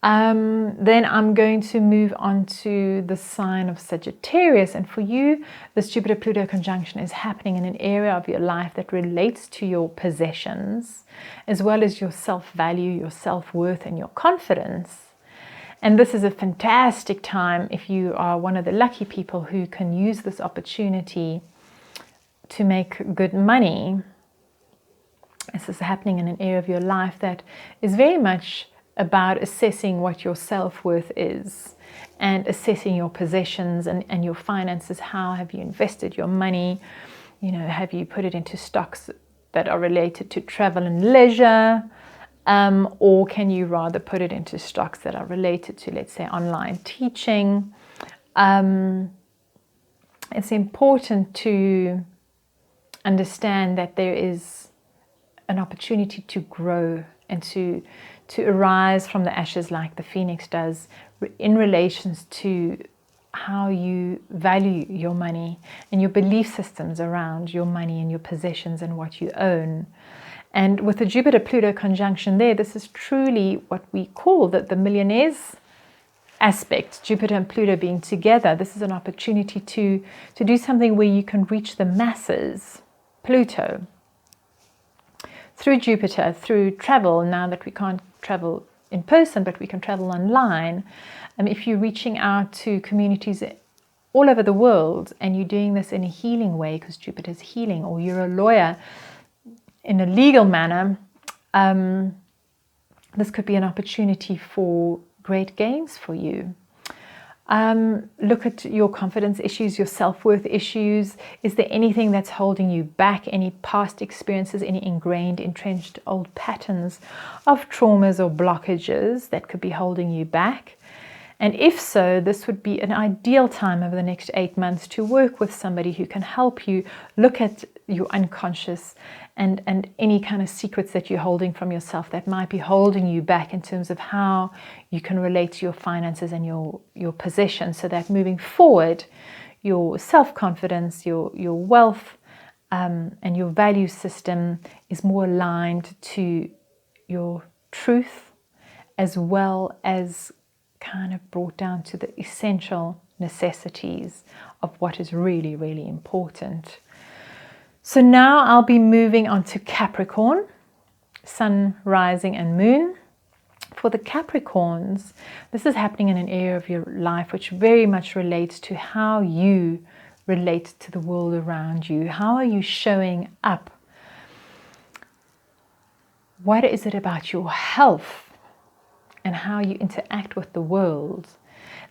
Then I'm going to move on to the sign of Sagittarius. And for you, this Jupiter-Pluto conjunction is happening in an area of your life that relates to your possessions, as well as your self-value, your self-worth, and your confidence. And this is a fantastic time if you are one of the lucky people who can use this opportunity to make good money. This is happening in an area of your life that is very much about assessing what your self-worth is and assessing your possessions and your finances. How have you invested your money? You know, have you put it into stocks that are related to travel and leisure? Or can you rather put it into stocks that are related to, let's say, online teaching? It's important to understand that there is an opportunity to grow and to arise from the ashes like the phoenix does in relations to how you value your money and your belief systems around your money and your possessions and what you own. And with the Jupiter-Pluto conjunction there, this is truly what we call the millionaires aspect, Jupiter and Pluto being together. This is an opportunity to do something where you can reach the masses, Pluto, through Jupiter, through travel, now that we can't travel in person, but we can travel online. If you're reaching out to communities all over the world and you're doing this in a healing way, because Jupiter's healing, or you're a lawyer in a legal manner, this could be an opportunity for great gains for you. Look at your confidence issues, your self-worth issues. Is there anything that's holding you back? Any past experiences, any ingrained, entrenched old patterns of traumas or blockages that could be holding you back? And if so, this would be an ideal time over the next 8 months to work with somebody who can help you look at your unconscious and any kind of secrets that you're holding from yourself that might be holding you back in terms of how you can relate to your finances and your possessions, so that moving forward, your self-confidence, your wealth, and your value system is more aligned to your truth, as well as kind of brought down to the essential necessities of what is really, really important. So now I'll be moving on to Capricorn, Sun, Rising and Moon. For the Capricorns, this is happening in an area of your life which very much relates to how you relate to the world around you. How are you showing up? What is it about your health and how you interact with the world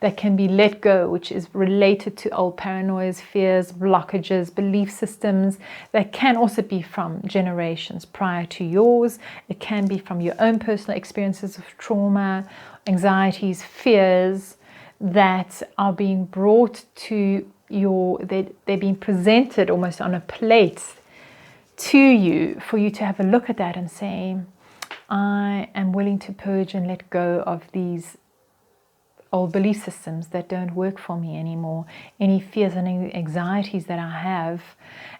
that can be let go, which is related to old paranoias, fears, blockages, belief systems that can also be from generations prior to yours. It can be from your own personal experiences of trauma, anxieties, fears that are being brought to they're being presented almost on a plate to you for you to have a look at that and say, I am willing to purge and let go of these old belief systems that don't work for me anymore, any fears and anxieties that I have.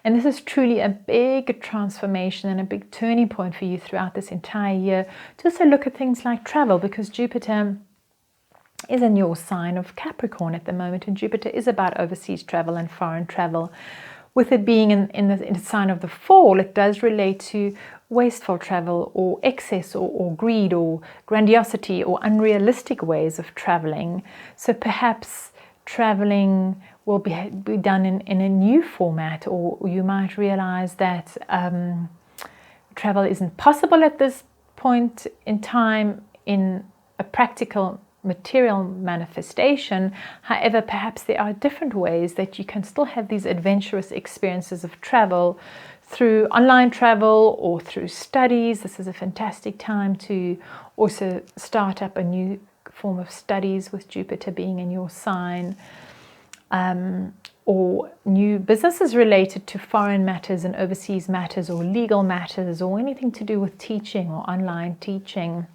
And this is truly a big transformation and a big turning point for you throughout this entire year. To also look at things like travel, because Jupiter is in your sign of Capricorn at the moment, and Jupiter is about overseas travel and foreign travel. With it being in the sign of the Fall, it does relate to wasteful travel or excess or greed or grandiosity or unrealistic ways of traveling. So perhaps traveling will be done in a new format, or you might realize that travel isn't possible at this point in time in a practical material manifestation. However, perhaps there are different ways that you can still have these adventurous experiences of travel through online travel or through studies. This is a fantastic time to also start up a new form of studies with Jupiter being in your sign, or new businesses related to foreign matters and overseas matters or legal matters or anything to do with teaching or online teaching.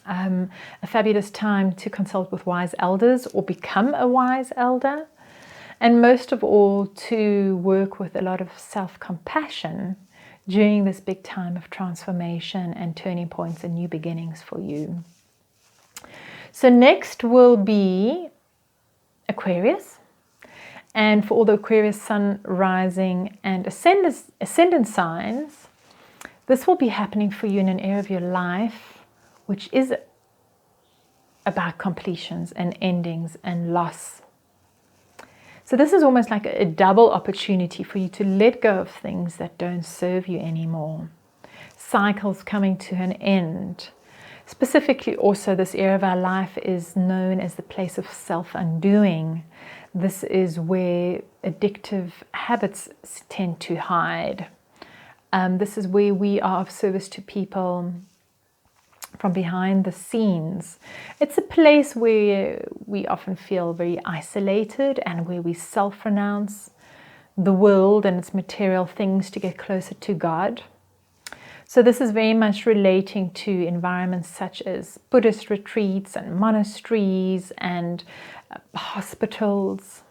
A fabulous time to consult with wise elders or become a wise elder. and most of all to work with a lot of self-compassion during this big time of transformation and turning points and new beginnings for you. So next will be Aquarius. And for all the Aquarius sun, rising and ascendant signs, this will be happening for you in an area of your life which is about completions and endings and loss. So this is almost like a double opportunity for you to let go of things that don't serve you anymore. Cycles coming to an end. Specifically also, this area of our life is known as the place of self-undoing. This is where addictive habits tend to hide. This is where we are of service to people from behind the scenes. It's a place where we often feel very isolated and where we self-renounce the world and its material things to get closer to God. So this is very much relating to environments such as Buddhist retreats and monasteries and hospitals.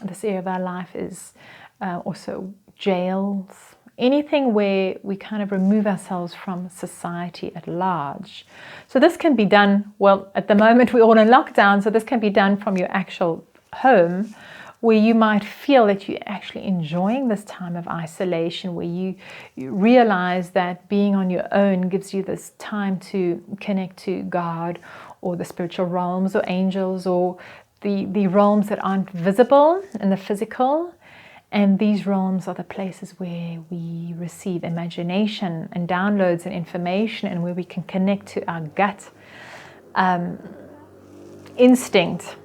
This area of our life is also jails. Anything where we kind of remove ourselves from society at large. So this can be done, well, at the moment we're all in lockdown, so this can be done from your actual home, where you might feel that you're actually enjoying this time of isolation, where you realize that being on your own gives you this time to connect to God or the spiritual realms or angels or the realms that aren't visible in the physical. And these realms are the places where we receive imagination and downloads and information, and where we can connect to our gut instinct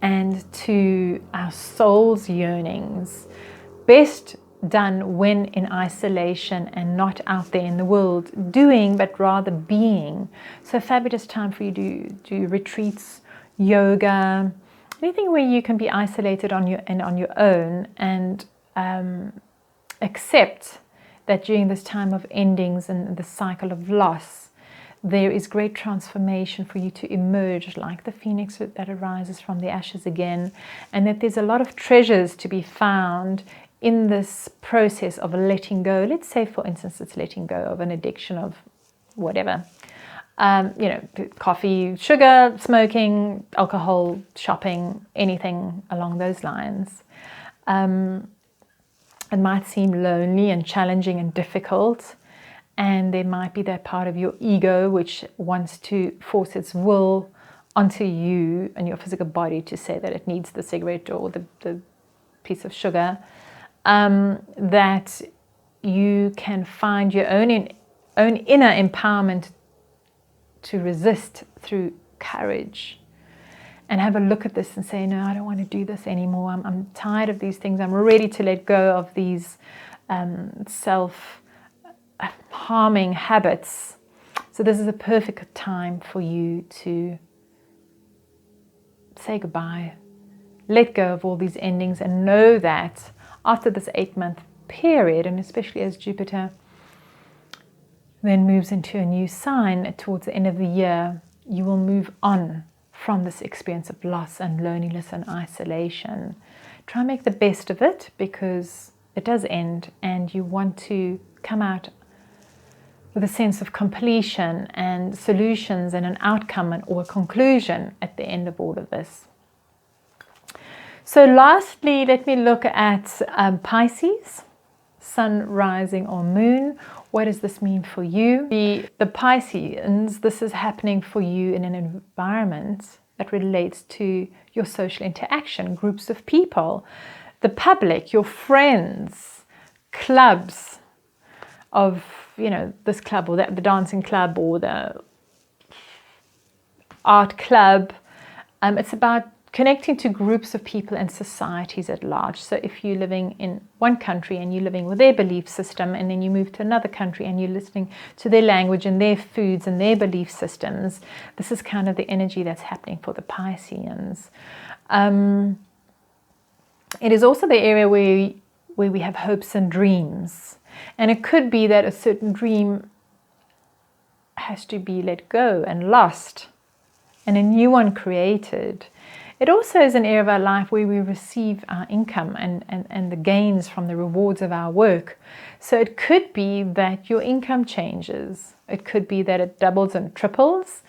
and to our soul's yearnings. Best done when in isolation and not out there in the world doing, but rather being. So a fabulous time for you to do retreats, yoga, anything where you can be isolated on your own and accept that during this time of endings and the cycle of loss, there is great transformation for you to emerge like the phoenix that arises from the ashes again, and that there's a lot of treasures to be found in this process of letting go. Let's say, for instance, it's letting go of an addiction of whatever. Coffee, sugar, smoking, alcohol, shopping, anything along those lines. It might seem lonely and challenging and difficult, and there might be that part of your ego which wants to force its will onto you and your physical body to say that it needs the cigarette or the piece of sugar, that you can find your own inner empowerment to resist through courage, and have a look at this and say, no, I don't want to do this anymore. I'm tired of these things. I'm ready to let go of these self-harming habits. So this is a perfect time for you to say goodbye, let go of all these endings, and know that after this 8-month period, and especially as Jupiter then moves into a new sign towards the end of the year, you will move on from this experience of loss and loneliness and isolation. Try and make the best of it, because it does end, and you want to come out with a sense of completion and solutions and an outcome or a conclusion at the end of all of this. So lastly, let me look at Pisces, sun, rising or moon. What does this mean for you? The Pisceans, this is happening for you in an environment that relates to your social interaction, groups of people, the public, your friends, clubs of, this club or that, the dancing club or the art club. It's about connecting to groups of people and societies at large. So if you're living in one country and you're living with their belief system, and then you move to another country and you're listening to their language and their foods and their belief systems, this is kind of the energy that's happening for the Pisceans. It is also the area where we have hopes and dreams. And it could be that a certain dream has to be let go and lost, and a new one created. It also is an area of our life where we receive our income and the gains from the rewards of our work. So it could be that your income changes. It could be that it doubles and triples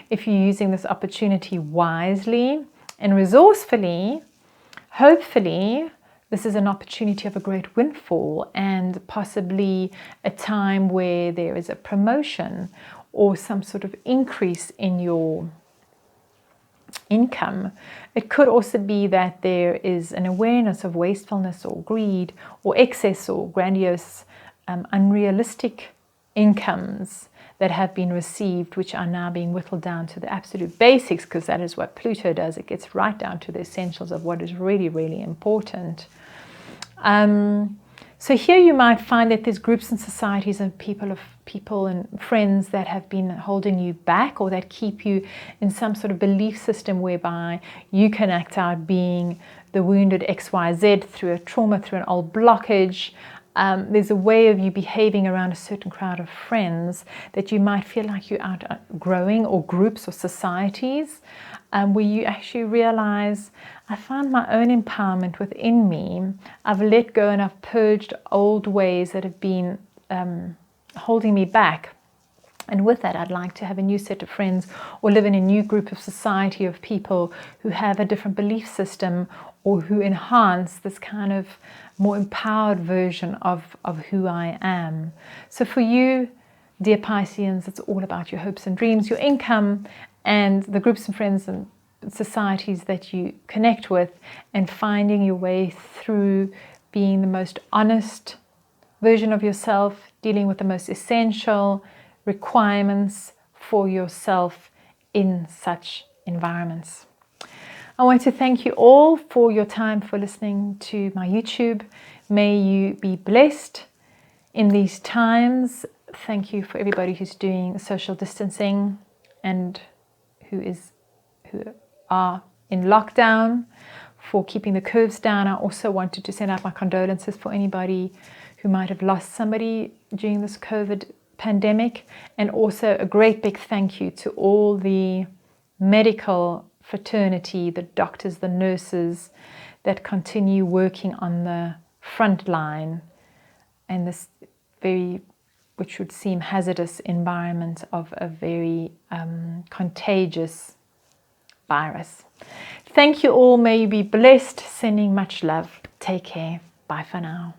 if you're using this opportunity wisely and resourcefully. Hopefully, this is an opportunity of a great windfall and possibly a time where there is a promotion or some sort of increase in your income. It could also be that there is an awareness of wastefulness or greed or excess or grandiose, unrealistic incomes that have been received, which are now being whittled down to the absolute basics, because that is what Pluto does. It gets right down to the essentials of what is really, really important. So here you might find that there's groups and societies and people and friends that have been holding you back, or that keep you in some sort of belief system whereby you can act out being the wounded XYZ through a trauma, through an old blockage. There's a way of you behaving around a certain crowd of friends that you might feel like you're outgrowing, or groups or societies, where you actually realize, I found my own empowerment within me. I've let go and I've purged old ways that have been holding me back. And with that, I'd like to have a new set of friends, or live in a new group of society of people who have a different belief system, or who enhance this kind of more empowered version of who I am. So for you, dear Pisceans, it's all about your hopes and dreams, your income, and the groups and friends and societies that you connect with, and finding your way through being the most honest version of yourself, dealing with the most essential requirements for yourself in such environments. I want to thank you all for your time, for listening to my YouTube. May you be blessed in these times. Thank you for everybody who's doing social distancing and who are in lockdown, for keeping the curves down. I also wanted to send out my condolences for anybody who might have lost somebody during this COVID pandemic, and also a great big thank you to all the medical fraternity, the doctors, the nurses that continue working on the front line and this very, which would seem hazardous environment of a very contagious virus. Thank you all. May you be blessed. Sending much love. Take care. Bye for now.